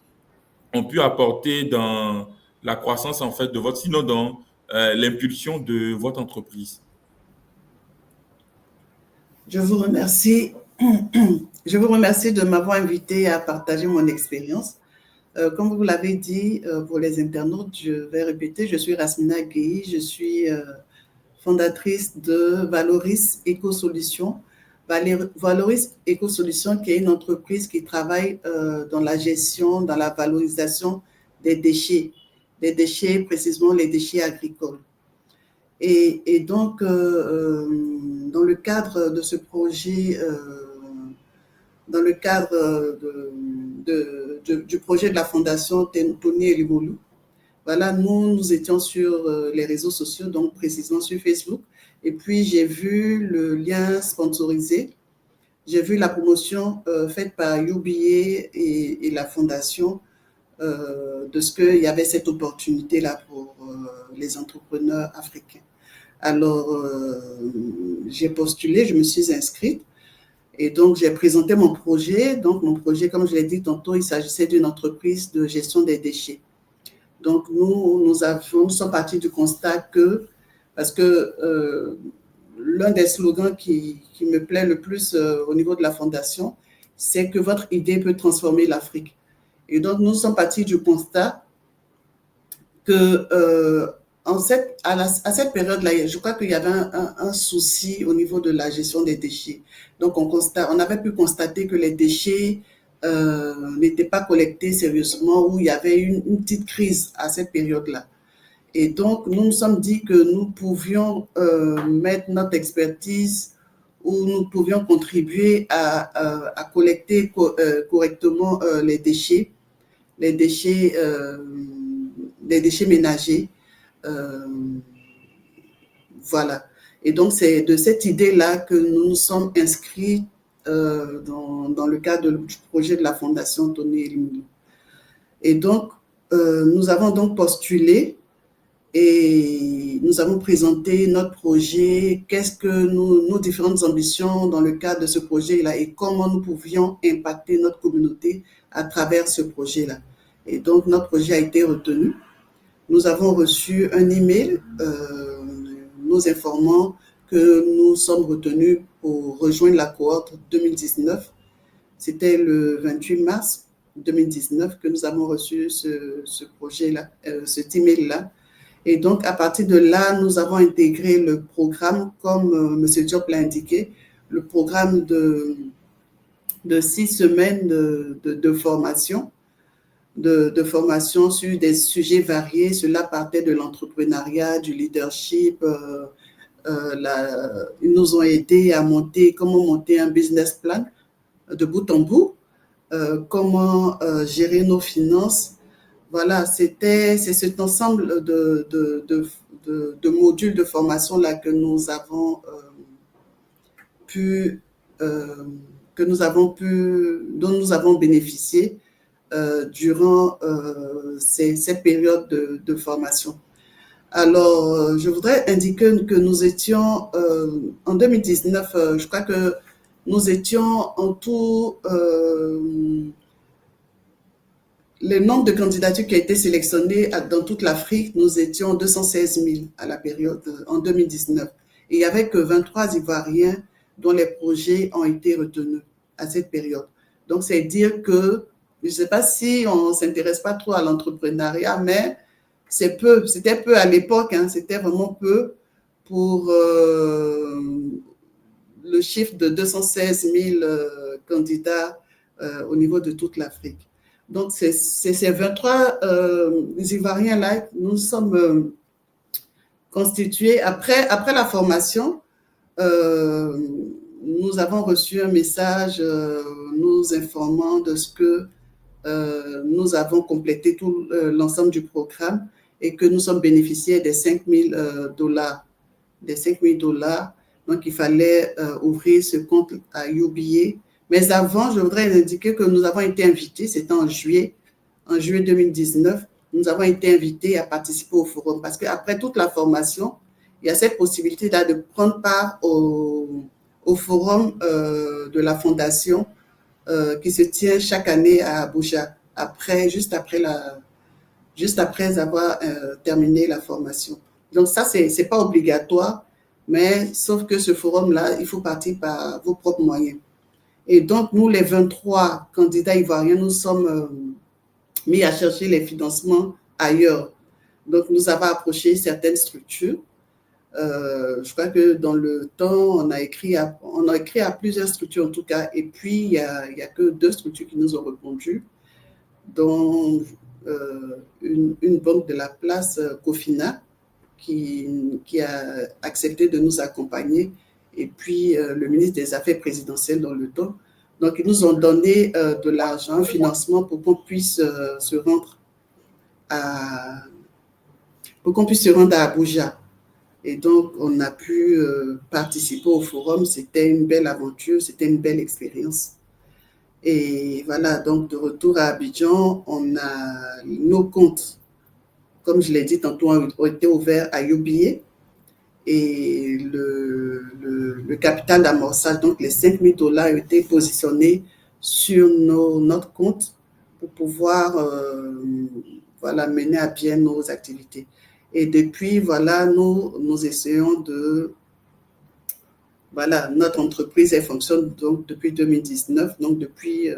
ont pu apporter dans la croissance en fait de votre, sinon dans l'impulsion de votre entreprise? Je vous remercie. Je vous remercie de m'avoir invité à partager mon expérience. Comme vous l'avez dit, pour les internautes, je vais répéter, je suis Rasmina Gueye, je suis fondatrice de Valoris Éco-Solutions. Valoris Éco-Solutions, qui est une entreprise qui travaille dans la gestion, dans la valorisation des déchets précisément les déchets agricoles. Et donc, dans le cadre de ce projet, dans le cadre du projet de la Fondation Tony Elumelu, voilà, nous étions sur les réseaux sociaux, donc précisément sur Facebook. Et puis, j'ai vu le lien sponsorisé. J'ai vu la promotion faite par UBA et la Fondation de ce qu'il y avait cette opportunité-là pour les entrepreneurs africains. Alors, j'ai postulé, je me suis inscrite. Et donc, j'ai présenté mon projet. Donc, mon projet, comme je l'ai dit tantôt, il s'agissait d'une entreprise de gestion des déchets. Donc, nous sommes partis du constat que, parce que l'un des slogans qui me plaît le plus au niveau de la Fondation, c'est que votre idée peut transformer l'Afrique. Et donc, nous sommes partis du constat que à cette période-là, je crois qu'il y avait un souci au niveau de la gestion des déchets. Donc, on avait pu constater que les déchets n'étaient pas collectés sérieusement, où il y avait une petite crise à cette période-là. Et donc, nous nous sommes dit que nous pouvions mettre notre expertise, où nous pouvions contribuer à collecter correctement les déchets ménagers. Voilà. Et donc, c'est de cette idée-là que nous nous sommes inscrits dans le cadre du projet de la Fondation Tony Elumelu. Et donc, nous avons donc postulé et nous avons présenté notre projet, qu'est-ce que nos différentes ambitions dans le cadre de ce projet-là et comment nous pouvions impacter notre communauté à travers ce projet-là. Et donc, notre projet a été retenu. Nous avons reçu un email nous informant que nous sommes retenus pour rejoindre la cohorte 2019. C'était le 28 mars 2019 que nous avons reçu ce projet-là, cet email-là. Et donc, à partir de là, nous avons intégré le programme, comme M. Diop l'a indiqué, le programme de 6 semaines de formation, de formation sur des sujets variés. Cela partait de l'entrepreneuriat, du leadership. Ils nous ont aidés à comment monter un business plan de bout en bout, comment gérer nos finances. Voilà, c'est cet ensemble de modules de formation là que nous avons dont nous avons bénéficié durant cette période de formation. Alors, je voudrais indiquer que nous étions en 2019, je crois que nous étions en tout, le nombre de candidatures qui a été sélectionné dans toute l'Afrique, nous étions 216 000 à la période en 2019. Et il n'y avait que 23 Ivoiriens dont les projets ont été retenus à cette période. Donc, c'est dire que, je ne sais pas si on ne s'intéresse pas trop à l'entrepreneuriat, mais c'était peu à l'époque, hein, c'était vraiment peu pour le chiffre de 216 000 candidats au niveau de toute l'Afrique. Donc, c'est ces 23 Ivoiriens-là, nous sommes constitués. Après la formation, nous avons reçu un message nous informant de ce que nous avons complété tout l'ensemble du programme et que nous sommes bénéficiaires des $5 000. Donc, il fallait ouvrir ce compte à UBA. Mais avant, je voudrais indiquer que nous avons été invités, c'était en juillet 2019, nous avons été invités à participer au forum parce qu'après toute la formation, il y a cette possibilité-là de prendre part au forum de la fondation qui se tient chaque année à Abuja, juste après avoir terminé la formation. Donc ça, c'est pas obligatoire, mais sauf que ce forum-là, il faut partir par vos propres moyens. Et donc, nous, les 23 candidats ivoiriens, nous sommes mis à chercher les financements ailleurs. Donc, nous avons approché certaines structures. Je crois que dans le temps, on a écrit à plusieurs structures en tout cas. Et puis, il n'y a que 2 structures qui nous ont répondu, dont une banque de la place, Cofina, qui a accepté de nous accompagner, et puis le ministre des Affaires présidentielles dans le temps. Donc, ils nous ont donné de l'argent, un financement pour qu'on puisse se rendre à Abuja. Et donc, on a pu participer au forum. C'était une belle aventure, c'était une belle expérience. Et voilà, donc de retour à Abidjan, on a nos comptes, comme je l'ai dit tantôt, ont été ouverts à UBA. Et le capital d'amorçage, donc les $5 000 ont été positionnés sur notre compte pour pouvoir mener à bien nos activités. Et depuis, nous essayons notre entreprise, elle fonctionne donc depuis 2019, donc depuis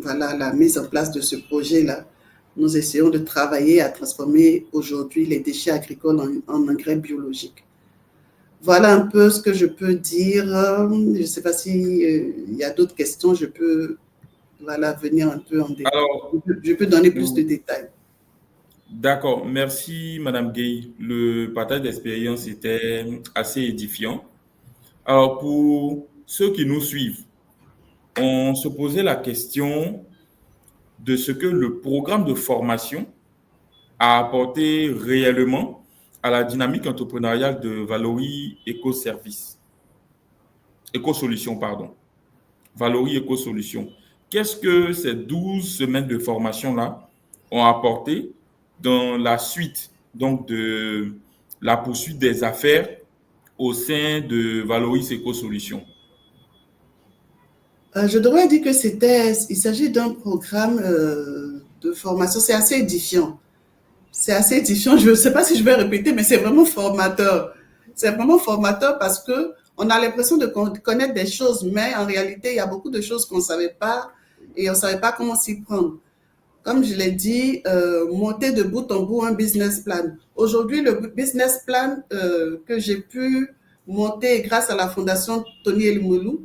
la mise en place de ce projet-là. Nous essayons de travailler à transformer aujourd'hui les déchets agricoles en engrais biologiques. Voilà un peu ce que je peux dire. Je ne sais pas s'il y a d'autres questions, je peux venir un peu en détail. Alors, je peux donner plus de détails. D'accord, merci Madame Gay. Le partage d'expérience était assez édifiant. Alors, pour ceux qui nous suivent, on se posait la question de ce que le programme de formation a apporté réellement à la dynamique entrepreneuriale de Valory Éco-Solutions. Valory Éco-Solutions. Qu'est-ce que ces 12 semaines de formation-là ont apporté dans la suite donc de la poursuite des affaires au sein de Valory Éco-Solutions? Je devrais dire que il s'agit d'un programme de formation. C'est assez édifiant. Je ne sais pas si je vais répéter, mais c'est vraiment formateur. c'est vraiment formateur parce que on a l'impression de connaître des choses, mais en réalité, il y a beaucoup de choses qu'on ne savait pas et on ne savait pas comment s'y prendre. Comme je l'ai dit, monter de bout en bout un business plan. Aujourd'hui, le business plan que j'ai pu monter grâce à la fondation Tony Elumelu,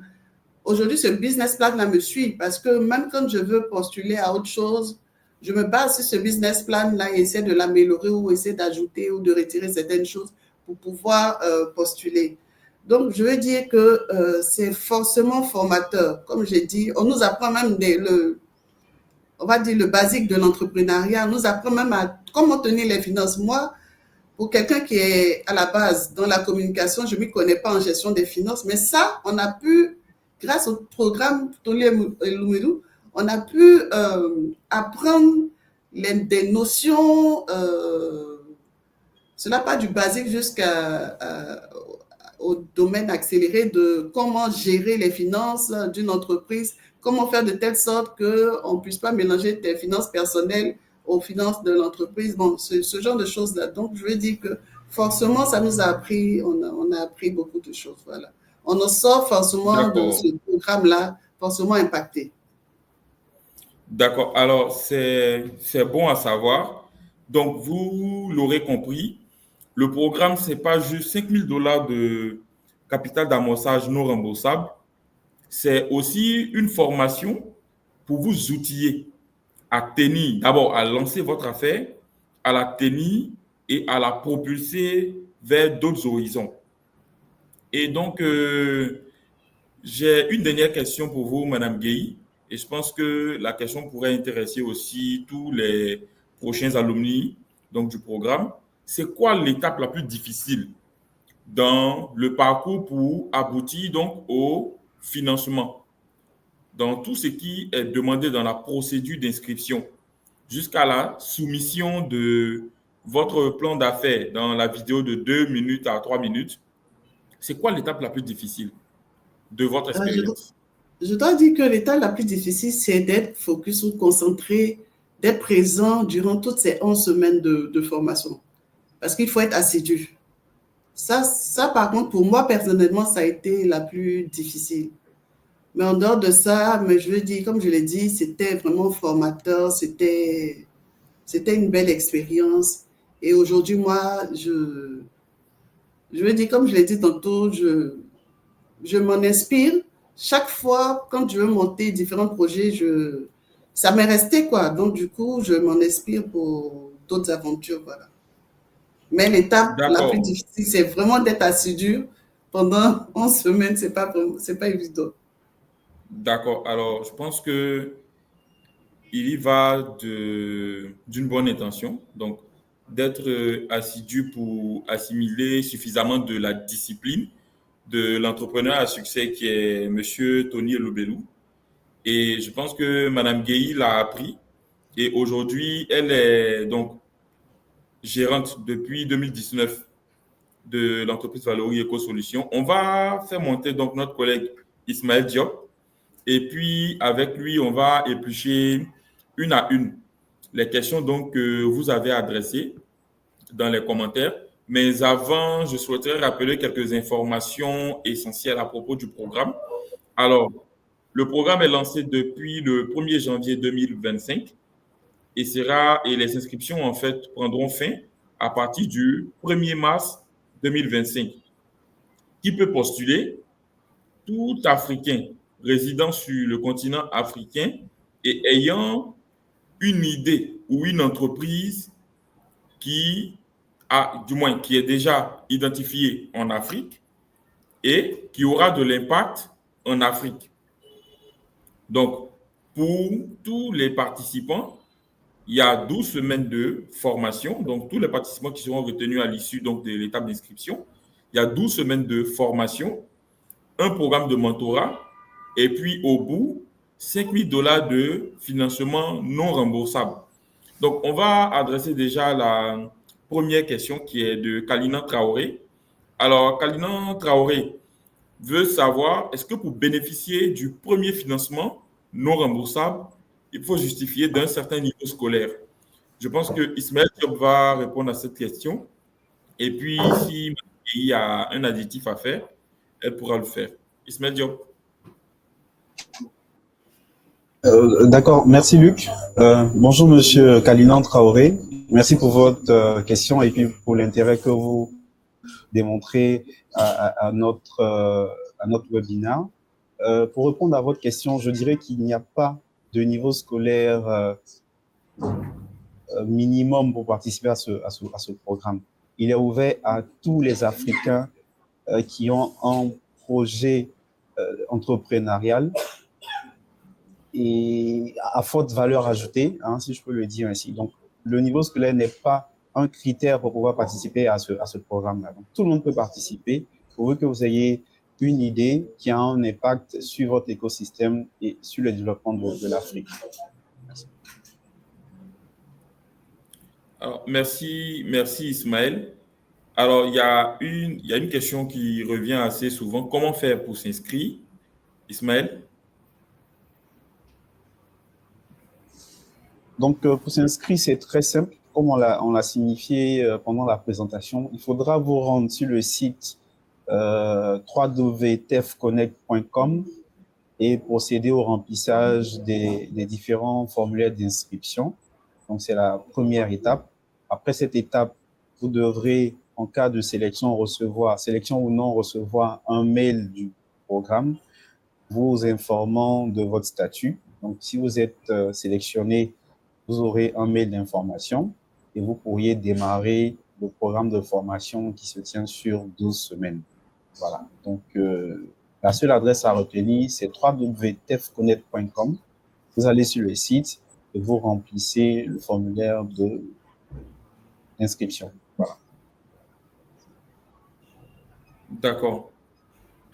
aujourd'hui, ce business plan-là me suit parce que même quand je veux postuler à autre chose, je me base sur ce business plan-là et essaie de l'améliorer ou essaie d'ajouter ou de retirer certaines choses pour pouvoir postuler. Donc, je veux dire que c'est forcément formateur. Comme j'ai dit, on nous apprend même on va dire le basique de l'entrepreneuriat, on nous apprend même à comment tenir les finances. Moi, pour quelqu'un qui est à la base dans la communication, je ne m'y connais pas en gestion des finances, mais ça, on a pu, grâce au programme Tony Elumelu, on a pu apprendre des notions, cela pas du basique au domaine accéléré de comment gérer les finances d'une entreprise, comment faire de telle sorte qu'on ne puisse pas mélanger tes finances personnelles aux finances de l'entreprise. Bon, ce genre de choses-là. Donc, je veux dire que forcément, ça nous a appris, on a appris beaucoup de choses. Voilà. On en sort forcément de ce programme-là, forcément impacté. D'accord. Alors, c'est bon à savoir. Donc, vous l'aurez compris, le programme, ce n'est pas juste $5 000 de capital d'amorçage non remboursable. C'est aussi une formation pour vous outiller à tenir, d'abord à lancer votre affaire, à la tenir et à la propulser vers d'autres horizons. Et donc, j'ai une dernière question pour vous, Madame Gueye, et je pense que la question pourrait intéresser aussi tous les prochains alumni donc, du programme. C'est quoi l'étape la plus difficile dans le parcours pour aboutir donc au financement, dans tout ce qui est demandé dans la procédure d'inscription, jusqu'à la soumission de votre plan d'affaires dans la vidéo de 2 minutes à 3 minutes? C'est quoi l'étape la plus difficile de votre expérience? Je dois dire que l'étape la plus difficile, c'est d'être focus ou concentré, d'être présent durant toutes ces 11 semaines de formation. Parce qu'il faut être assidu. Ça, par contre, pour moi, personnellement, ça a été la plus difficile. Mais en dehors de ça, mais je veux dire, comme je l'ai dit, c'était vraiment formateur, c'était une belle expérience. Et aujourd'hui, moi, je veux dire, comme je l'ai dit tantôt, je m'en inspire. Chaque fois, quand je veux monter différents projets, ça m'est resté, quoi. Donc, du coup, je m'en inspire pour d'autres aventures, voilà. Mais l'étape la plus difficile, c'est vraiment d'être assidu pendant 11 semaines. C'est pas évident. D'accord. Alors, je pense que il y va d'une bonne intention. Donc, d'être assidu pour assimiler suffisamment de la discipline de l'entrepreneur à succès qui est Monsieur Tony Elumelu. Et je pense que Madame Gueye l'a appris. Et aujourd'hui, elle est donc gérante depuis 2019 de l'entreprise Valory Eco Solutions. On va faire monter donc notre collègue Ismaël Diop. Et puis, avec lui, on va éplucher une à une les questions donc, que vous avez adressées dans les commentaires. Mais avant, je souhaiterais rappeler quelques informations essentielles à propos du programme. Alors, le programme est lancé depuis le 1er janvier 2025 et les inscriptions, en fait, prendront fin à partir du 1er mars 2025. Qui peut postuler? Tout Africain résidant sur le continent africain et ayant une idée ou une entreprise qui est déjà identifiée en Afrique et qui aura de l'impact en Afrique. Donc, pour tous les participants, il y a 12 semaines de formation. Donc, tous les participants qui seront retenus à l'issue donc, de l'étape d'inscription, il y a 12 semaines de formation, un programme de mentorat et puis au bout, $5 000 de financement non remboursable. Donc, on va adresser déjà la première question qui est de Kalina Traoré. Alors, Kalina Traoré veut savoir, est-ce que pour bénéficier du premier financement non remboursable, il faut justifier d'un certain niveau scolaire? Je pense que Ismaël Diop va répondre à cette question. Et puis, si pays a un additif à faire, elle pourra le faire. Ismaël Diop. D'accord, merci Luc. Bonjour Monsieur Kalinan Traoré. Merci pour votre question et puis pour l'intérêt que vous démontrez à notre webinaire. Pour répondre à votre question, je dirais qu'il n'y a pas de niveau scolaire minimum pour participer à ce programme. Il est ouvert à tous les Africains qui ont un projet entrepreneurial et à forte valeur ajoutée, hein, si je peux le dire ainsi. Donc, le niveau scolaire n'est pas un critère pour pouvoir participer à ce programme-là. Donc, tout le monde peut participer, pourvu que vous ayez une idée qui a un impact sur votre écosystème et sur le développement de l'Afrique. Alors, merci Ismaël. Alors, il y a une question qui revient assez souvent. Comment faire pour s'inscrire, Ismaël? Donc, pour s'inscrire, c'est très simple. Comme on l'a signifié pendant la présentation, il faudra vous rendre sur le site www.tefconnect.com et procéder au remplissage des différents formulaires d'inscription. Donc, c'est la première étape. Après cette étape, vous devrez, en cas de sélection ou non, recevoir un mail du programme vous informant de votre statut. Donc, si vous êtes sélectionné, vous aurez un mail d'information et vous pourriez démarrer le programme de formation qui se tient sur 12 semaines. Voilà. Donc, la seule adresse à retenir, c'est www.tefconnect.com. Vous allez sur le site et vous remplissez le formulaire d'inscription. Voilà. D'accord.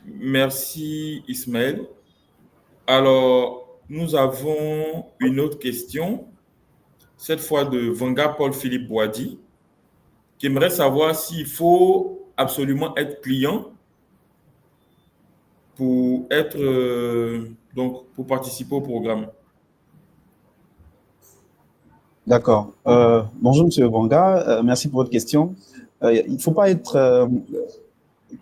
Merci Ismaël. Alors, nous avons une autre question, cette fois de Vanga Paul-Philippe Boadi, qui aimerait savoir s'il faut absolument être client pour pour participer au programme. D'accord. Bonjour, Monsieur Vanga. Merci pour votre question. Il ne faut pas être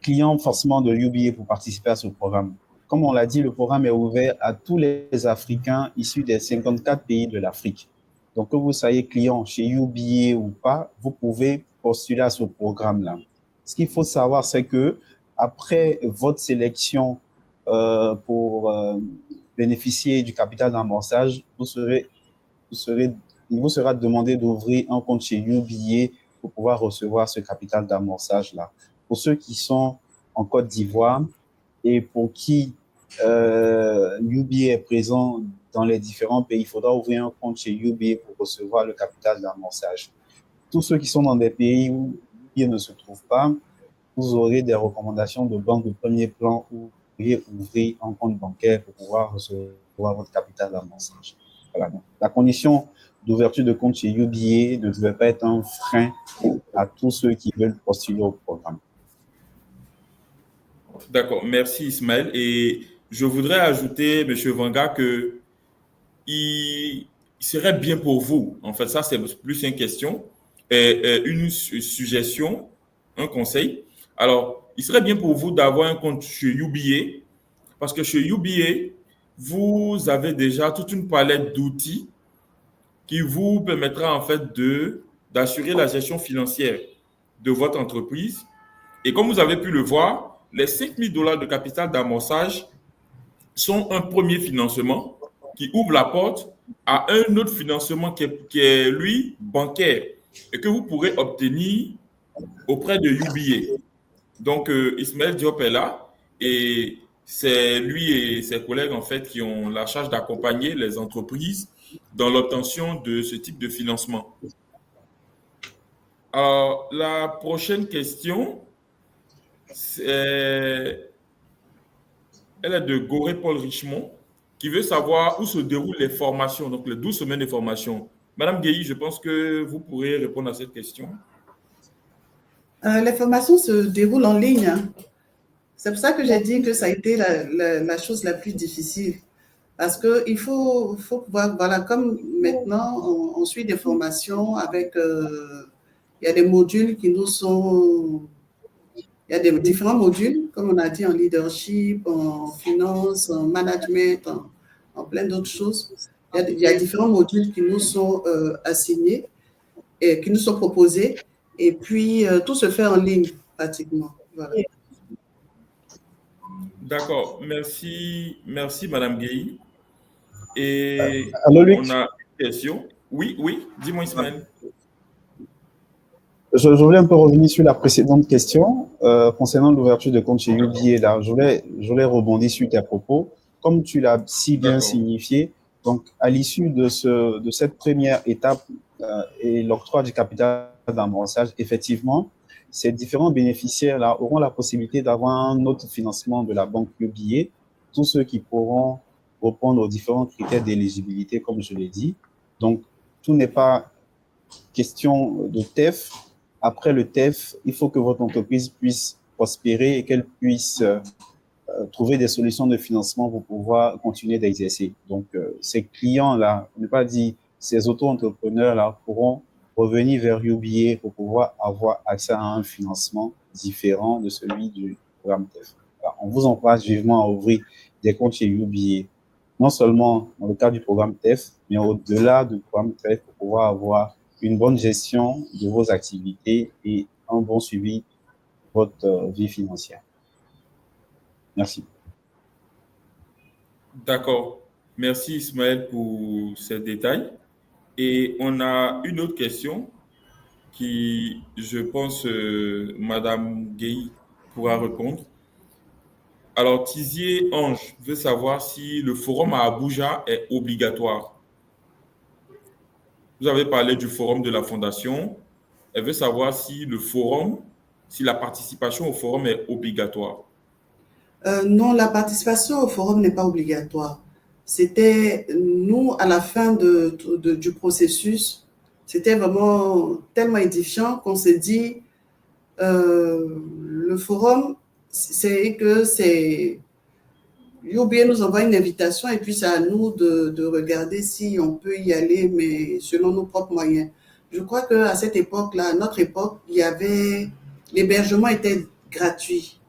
client forcément de UBA pour participer à ce programme. Comme on l'a dit, le programme est ouvert à tous les Africains issus des 54 pays de l'Afrique. Donc, que vous soyez client chez UBA ou pas, vous pouvez postuler à ce programme-là. Ce qu'il faut savoir, c'est que après votre sélection pour bénéficier du capital d'amorçage, il vous sera demandé d'ouvrir un compte chez UBA pour pouvoir recevoir ce capital d'amorçage-là. Pour ceux qui sont en Côte d'Ivoire et pour qui UBA est présent dans les différents pays, il faudra ouvrir un compte chez UBA pour recevoir le capital d'amorçage. Tous ceux qui sont dans des pays où UBA ne se trouve pas, vous aurez des recommandations de banques de premier plan où vous pourriez ouvrir un compte bancaire pour pouvoir recevoir votre capital d'amorçage. Voilà. Donc, la condition d'ouverture de compte chez UBA ne devait pas être un frein à tous ceux qui veulent postuler au programme. D'accord, merci Ismaël. Et je voudrais ajouter, M. Vanga, que il serait bien pour vous, en fait, ça c'est plus une question, une suggestion, un conseil. Alors, il serait bien pour vous d'avoir un compte chez UBA, parce que chez UBA, vous avez déjà toute une palette d'outils qui vous permettra en fait d'assurer la gestion financière de votre entreprise. Et comme vous avez pu le voir, les $5,000 de capital d'amorçage sont un premier financement qui ouvre la porte à un autre financement qui est lui, bancaire et que vous pourrez obtenir auprès de UBA. Donc, Ismaël Diop est là et c'est lui et ses collègues en fait qui ont la charge d'accompagner les entreprises dans l'obtention de ce type de financement. Alors, la prochaine question, elle est de Goré Paul Richemont, qui veut savoir où se déroulent les formations, donc les 12 semaines de formation. Madame Guéhi, je pense que vous pourrez répondre à cette question. Les formations se déroulent en ligne. C'est pour ça que j'ai dit que ça a été la chose la plus difficile. Parce qu'il faut pouvoir, voilà, comme maintenant, on suit des formations avec, il y a des modules qui nous sont Il y a des différents modules, comme on a dit, en leadership, en finance, en management, en plein d'autres choses. Il y a différents modules qui nous sont assignés et qui nous sont proposés. Et puis, tout se fait en ligne, pratiquement. Voilà. D'accord. Merci, Madame Gueye. Et Alors, Luc, on a une question. Oui, dis-moi, Ismaël. je voulais un peu revenir sur la précédente question concernant l'ouverture de compte chez UBA. Là, je voulais rebondir sur tes propos. Comme tu l'as si bien signifié, donc à l'issue de cette première étape et l'octroi du capital d'amorçage, effectivement, ces différents bénéficiaires-là auront la possibilité d'avoir un autre financement de la banque UBA, tous ceux qui pourront répondre aux différents critères d'éligibilité, comme je l'ai dit. Donc, tout n'est pas question de TEF. Après le TEF, il faut que votre entreprise puisse prospérer et qu'elle puisse trouver des solutions de financement pour pouvoir continuer d'exercer. Donc, ces clients-là, on ne pas dire ces auto-entrepreneurs-là pourront revenir vers UBA pour pouvoir avoir accès à un financement différent de celui du programme TEF. Alors, on vous encourage vivement à ouvrir des comptes chez UBA, non seulement dans le cadre du programme TEF, mais au-delà du programme TEF pour pouvoir avoir une bonne gestion de vos activités et un bon suivi de votre vie financière. Merci. D'accord. Merci Ismaël pour ces détails. Et on a une autre question qui, je pense, Madame Gueye pourra répondre. Alors, Tizier Ange veut savoir si le forum à Abuja est obligatoire. Vous avez parlé du forum de la Fondation. Elle veut savoir si le forum, si la participation au forum est obligatoire. Non, la participation au forum n'est pas obligatoire. C'était, nous, à la fin du processus, c'était vraiment tellement édifiant qu'on s'est dit, le forum, c'est que UBA nous envoie une invitation et puis c'est à nous de regarder si on peut y aller, mais selon nos propres moyens. Je crois qu'à cette époque-là, à notre époque, l'hébergement était gratuit.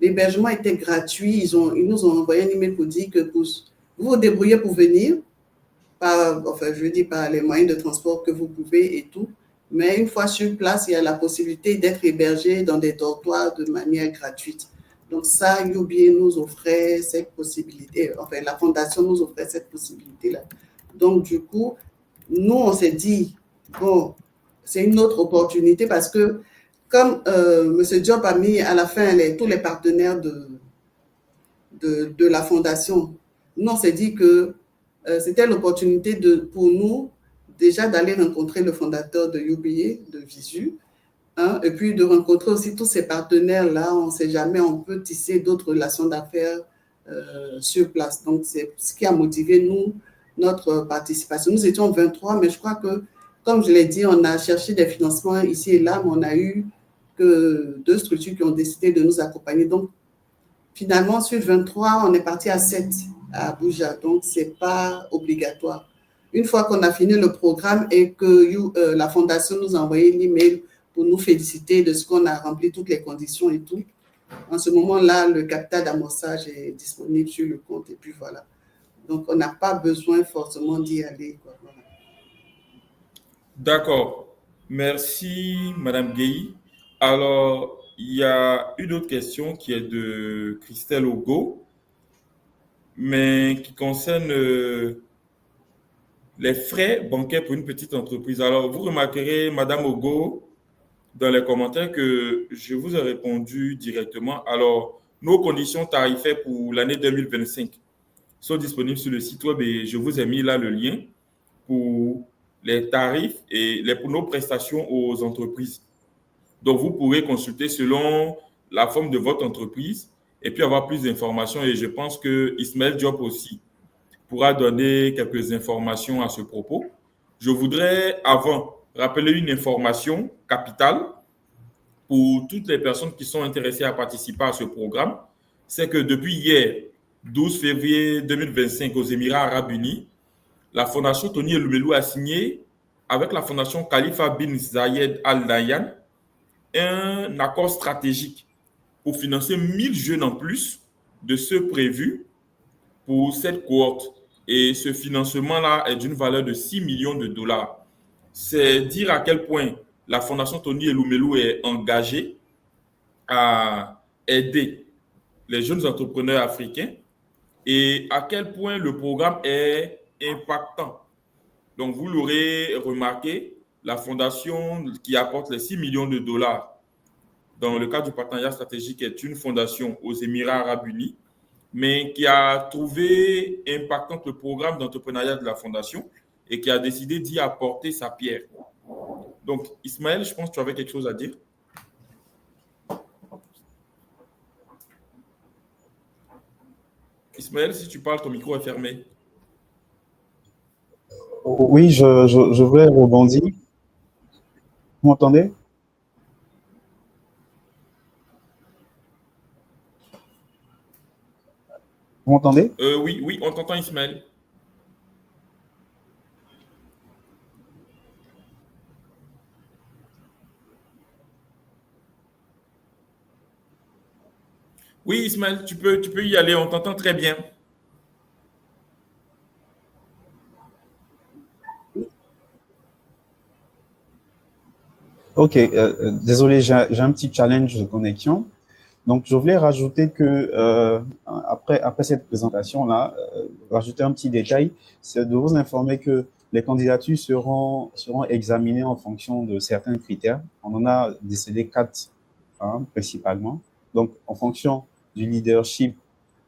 L'hébergement était gratuit. Ils nous ont envoyé un email pour dire que vous vous débrouillez pour venir, par les moyens de transport que vous pouvez et tout. Mais une fois sur place, il y a la possibilité d'être hébergé dans des dortoirs de manière gratuite. Donc ça, UBA nous offrait cette possibilité. Enfin, la Fondation nous offrait cette possibilité-là. Donc du coup, nous, on s'est dit, bon, c'est une autre opportunité parce que comme M. Diop a mis à la fin tous les partenaires de la Fondation, nous, on s'est dit que c'était l'opportunité pour nous déjà d'aller rencontrer le fondateur de UBA, de Visu, hein, et puis de rencontrer aussi tous ces partenaires-là. On ne sait jamais, on peut tisser d'autres relations d'affaires sur place. Donc, c'est ce qui a motivé, nous, notre participation. Nous étions 23, mais je crois que, comme je l'ai dit, on a cherché des financements ici et là, mais on a eu que 2 structures qui ont décidé de nous accompagner. Donc, finalement, sur 23, on est parti à 7 à Abuja. Donc, ce n'est pas obligatoire. Une fois qu'on a fini le programme et que la Fondation nous a envoyé l'email pour nous féliciter de ce qu'on a rempli toutes les conditions et tout, en ce moment-là, le capital d'amorçage est disponible sur le compte et puis voilà. Donc, on n'a pas besoin forcément d'y aller, quoi. Voilà. D'accord. Merci, Madame Gueye. Alors, il y a une autre question qui est de Christelle Ogo, mais qui concerne les frais bancaires pour une petite entreprise. Alors, vous remarquerez, Madame Ogo, dans les commentaires que je vous ai répondu directement. Alors, nos conditions tarifaires pour l'année 2025 sont disponibles sur le site web et je vous ai mis là le lien pour les tarifs et pour nos prestations aux entreprises. Donc, vous pourrez consulter selon la forme de votre entreprise et puis avoir plus d'informations. Et je pense que Ismaël Diop aussi pourra donner quelques informations à ce propos. Je voudrais, avant, rappeler une information capitale pour toutes les personnes qui sont intéressées à participer à ce programme. C'est que depuis hier, 12 février 2025, aux Émirats arabes unis, la Fondation Tony Elumelu a signé avec la Fondation Khalifa bin Zayed Al Nahyan un accord stratégique pour financer 1000 jeunes en plus de ceux prévus pour cette cohorte. Et ce financement-là est d'une valeur de 6 millions de dollars. C'est dire à quel point la Fondation Tony Elumelu est engagée à aider les jeunes entrepreneurs africains et à quel point le programme est impactant. Donc, vous l'aurez remarqué, la fondation qui apporte les 6 millions de dollars dans le cadre du partenariat stratégique est une fondation aux Émirats arabes unis, mais qui a trouvé impactant le programme d'entrepreneuriat de la fondation et qui a décidé d'y apporter sa pierre. Donc, Ismaël, je pense que tu avais quelque chose à dire. Ismaël, si tu parles, ton micro est fermé. Oui, je voulais rebondir. Vous m'entendez? Vous m'entendez? Oui, on t'entend, Ismaël. Oui, Ismaël, tu peux y aller, on t'entend très bien. Ok, désolé, j'ai un petit challenge de connexion. Donc, je voulais rajouter que après cette présentation-là, rajouter un petit détail, c'est de vous informer que les candidatures seront examinées en fonction de certains critères. On en a décidé 4 principalement. Donc, en fonction du leadership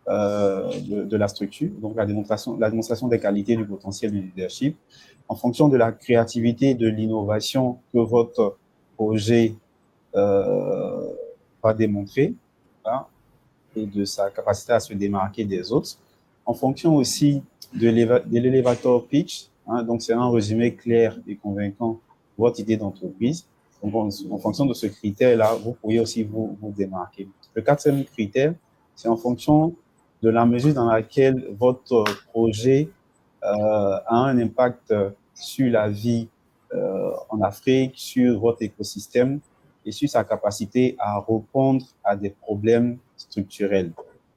de la structure, donc la démonstration des qualités du potentiel du leadership, en fonction de la créativité et de l'innovation que votre projet va démontrer, hein, et de sa capacité à se démarquer des autres, en fonction aussi de l'elevator pitch, hein, donc c'est un résumé clair et convaincant de votre idée d'entreprise. Donc, en fonction de ce critère-là, vous pourriez aussi vous démarquer. Le 4e critère, c'est en fonction de la mesure dans laquelle votre projet a un impact sur la vie en Afrique, sur votre écosystème et sur sa capacité à répondre à des problèmes structurels.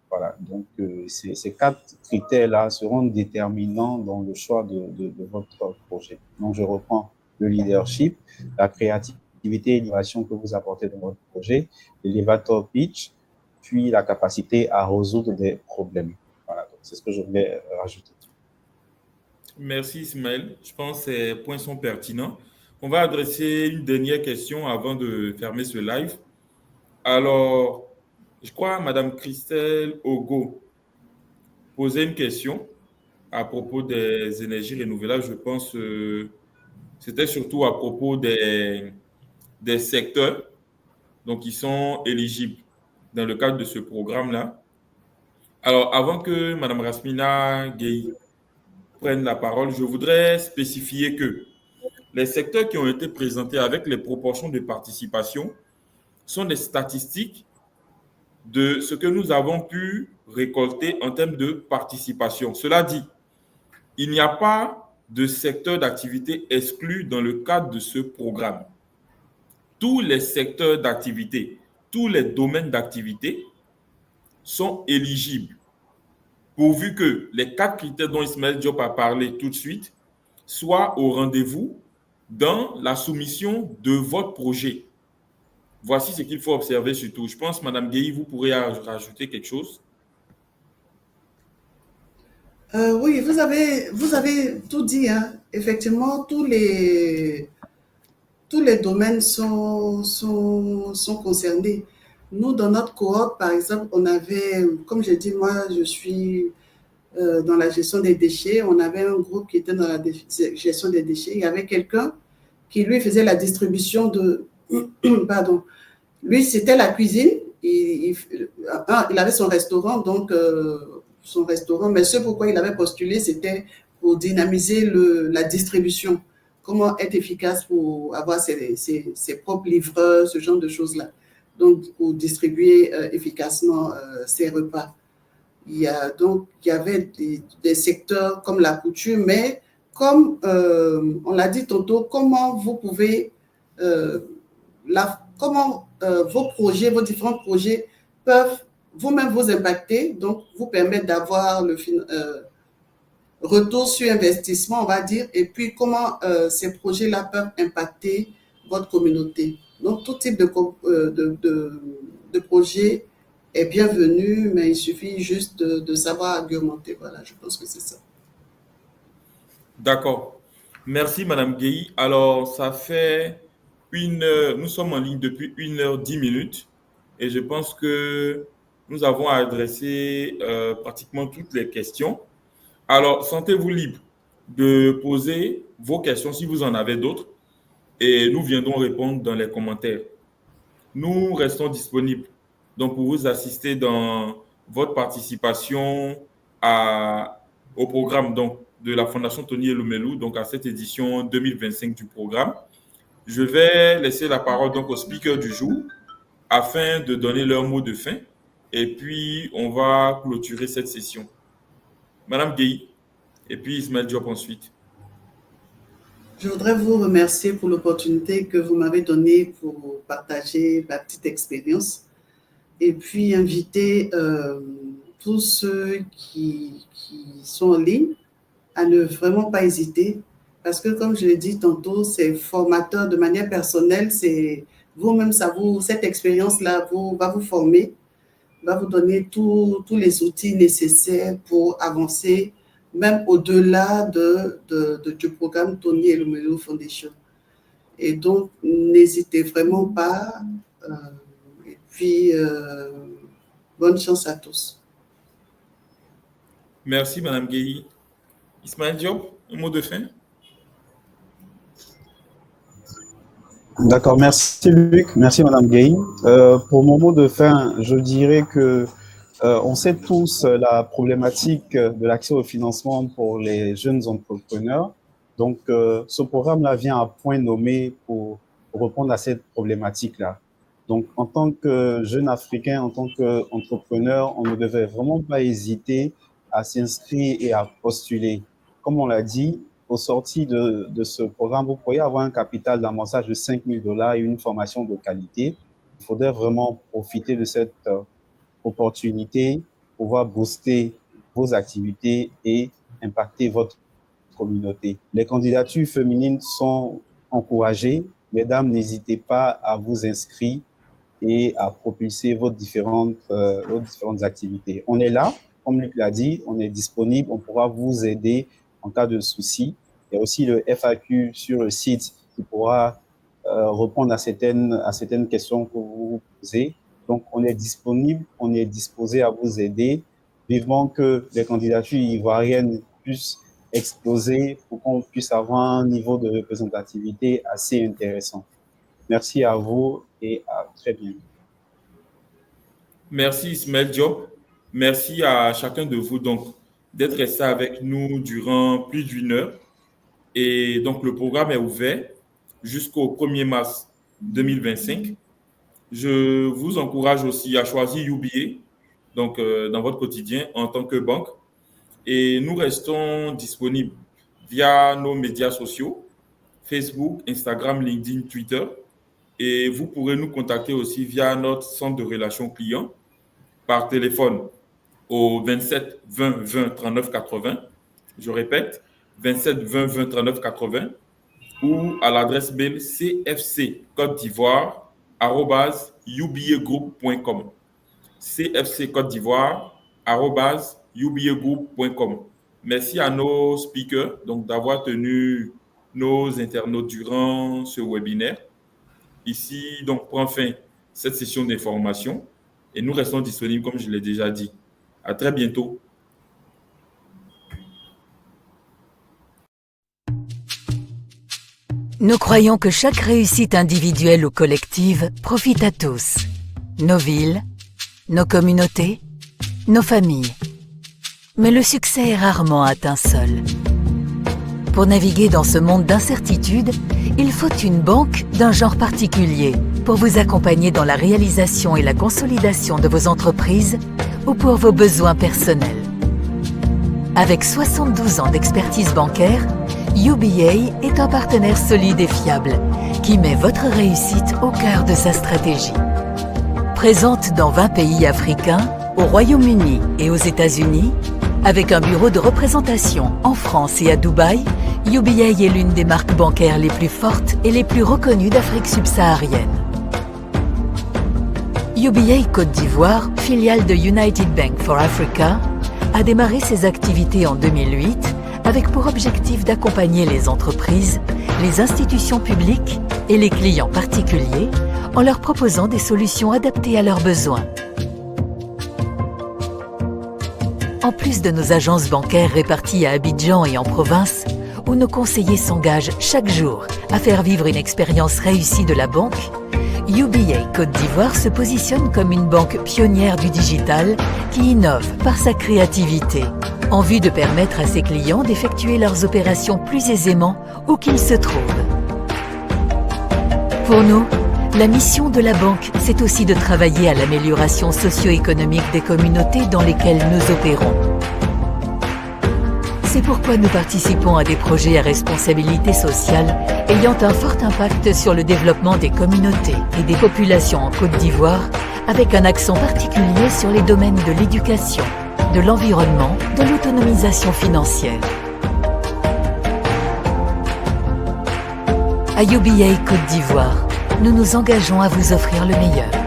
Voilà, donc ces 4 critères-là seront déterminants dans le choix de votre projet. Donc, je reprends le leadership, la créativité et l'innovation que vous apportez dans votre projet, l'elevator pitch, puis la capacité à résoudre des problèmes. Voilà, donc c'est ce que je voulais rajouter. Merci Ismaël. Je pense que ces points sont pertinents. On va adresser une dernière question avant de fermer ce live. Alors, je crois Madame Christelle Ogo posait une question à propos des énergies renouvelables. Je pense que c'était surtout à propos des secteurs donc, qui sont éligibles dans le cadre de ce programme-là. Alors, avant que Mme Rasmina Gueye prenne la parole, je voudrais spécifier que les secteurs qui ont été présentés avec les proportions de participation sont des statistiques de ce que nous avons pu récolter en termes de participation. Cela dit, il n'y a pas de secteur d'activité exclu dans le cadre de ce programme. Tous les secteurs d'activité, tous les domaines d'activité sont éligibles, pourvu que les 4 critères dont Ismaël Diop a parlé tout de suite soient au rendez-vous dans la soumission de votre projet. Voici ce qu'il faut observer surtout. Je pense, Mme Gueye, vous pourrez rajouter quelque chose. Oui, vous avez tout dit, hein. Effectivement, tous les domaines sont concernés. Nous, dans notre cohorte, par exemple, on avait, comme j'ai dit, moi, je suis dans la gestion des déchets. On avait un groupe qui était dans la gestion des déchets. Il y avait quelqu'un qui, lui, faisait la distribution de... Pardon. Lui, c'était la cuisine. Il avait son restaurant, donc son restaurant. Mais ce pourquoi il avait postulé, c'était pour dynamiser la distribution. Comment être efficace pour avoir ses propres livreurs, ce genre de choses-là. Donc, pour distribuer efficacement ses repas. Il y avait des secteurs comme la couture, mais comme on l'a dit tantôt, comment vous pouvez, comment vos projets, vos différents projets peuvent vous-même vous impacter, donc vous permettre d'avoir le retour sur investissement, on va dire, et puis comment ces projets-là peuvent impacter votre communauté. Donc, tout type de projet est bienvenu, mais il suffit juste de savoir argumenter. Voilà, je pense que c'est ça. D'accord. Merci, Madame Gueye. Alors, ça fait nous sommes en ligne depuis 1h10 et je pense que nous avons adressé pratiquement toutes les questions. Alors, sentez-vous libre de poser vos questions si vous en avez d'autres et nous viendrons répondre dans les commentaires. Nous restons disponibles donc pour vous assister dans votre participation au programme donc, de la Fondation Tony Elumelu, donc à cette édition 2025 du programme. Je vais laisser la parole donc aux speakers du jour afin de donner leur mot de fin et puis on va clôturer cette session. Madame Gueye et puis Ismaël Diop ensuite. Je voudrais vous remercier pour l'opportunité que vous m'avez donnée pour partager ma petite expérience et puis inviter tous ceux qui sont en ligne à ne vraiment pas hésiter parce que comme je l'ai dit tantôt, c'est formateur de manière personnelle, c'est vous-même, cette expérience-là va vous former, va vous donner tous les outils nécessaires pour avancer même au-delà du programme Tony Elumelu Foundation. Et donc, n'hésitez vraiment pas. Et puis, bonne chance à tous. Merci, Madame Gueye. Ismaël Diop, un mot de fin? D'accord, merci Luc, merci Madame Gueye. Pour mon mot de fin, je dirais que on sait tous la problématique de l'accès au financement pour les jeunes entrepreneurs. Donc, ce programme-là vient à point nommé pour répondre à cette problématique-là. Donc, en tant que jeune Africain, en tant qu'entrepreneur, on ne devait vraiment pas hésiter à s'inscrire et à postuler. Comme on l'a dit, au sorti de ce programme, vous pourriez avoir un capital d'amorçage de $5,000 et une formation de qualité. Il faudrait vraiment profiter de cette opportunité, pouvoir booster vos activités et impacter votre communauté. Les candidatures féminines sont encouragées. Mesdames, n'hésitez pas à vous inscrire et à propulser vos différentes activités. On est là, comme Luc l'a dit, on est disponible, on pourra vous aider en cas de souci. Il y a aussi le FAQ sur le site qui pourra répondre à certaines questions que vous vous posez. Donc, on est disponible, on est disposé à vous aider. Vivement que les candidatures ivoiriennes puissent exploser pour qu'on puisse avoir un niveau de représentativité assez intéressant. Merci à vous et à très bientôt. Merci Ismaël Diop. Merci à chacun de vous donc d'être resté avec nous durant plus d'une heure. Et donc, le programme est ouvert jusqu'au 1er mars 2025. Je vous encourage aussi à choisir UBA donc, dans votre quotidien en tant que banque. Et nous restons disponibles via nos médias sociaux, Facebook, Instagram, LinkedIn, Twitter. Et vous pourrez nous contacter aussi via notre centre de relations clients par téléphone au 27 20 20 39 80. Je répète, 27 20 20 39 80 ou à l'adresse mail cfccôte-d'ivoire@ubagroup.com. cfccôte-d'ivoire@ubagroup.com. Merci à nos speakers donc d'avoir tenu nos internautes durant ce webinaire. Ici, donc, prend fin cette session d'information et nous restons disponibles, comme je l'ai déjà dit. À très bientôt. Nous croyons que chaque réussite individuelle ou collective profite à tous. Nos villes, nos communautés, nos familles. Mais le succès est rarement atteint seul. Pour naviguer dans ce monde d'incertitude, il faut une banque d'un genre particulier pour vous accompagner dans la réalisation et la consolidation de vos entreprises ou pour vos besoins personnels. Avec 72 ans d'expertise bancaire, UBA est un partenaire solide et fiable qui met votre réussite au cœur de sa stratégie. Présente dans 20 pays africains, au Royaume-Uni et aux États-Unis, avec un bureau de représentation en France et à Dubaï, UBA est l'une des marques bancaires les plus fortes et les plus reconnues d'Afrique subsaharienne. UBA Côte d'Ivoire, filiale de United Bank for Africa, a démarré ses activités en 2008 avec pour objectif d'accompagner les entreprises, les institutions publiques et les clients particuliers en leur proposant des solutions adaptées à leurs besoins. En plus de nos agences bancaires réparties à Abidjan et en province, où nos conseillers s'engagent chaque jour à faire vivre une expérience réussie de la banque, UBA Côte d'Ivoire se positionne comme une banque pionnière du digital qui innove par sa créativité, en vue de permettre à ses clients d'effectuer leurs opérations plus aisément où qu'ils se trouvent. Pour nous, la mission de la banque, c'est aussi de travailler à l'amélioration socio-économique des communautés dans lesquelles nous opérons. C'est pourquoi nous participons à des projets à responsabilité sociale ayant un fort impact sur le développement des communautés et des populations en Côte d'Ivoire, avec un accent particulier sur les domaines de l'éducation, de l'environnement, de l'autonomisation financière. À UBA Côte d'Ivoire, nous nous engageons à vous offrir le meilleur.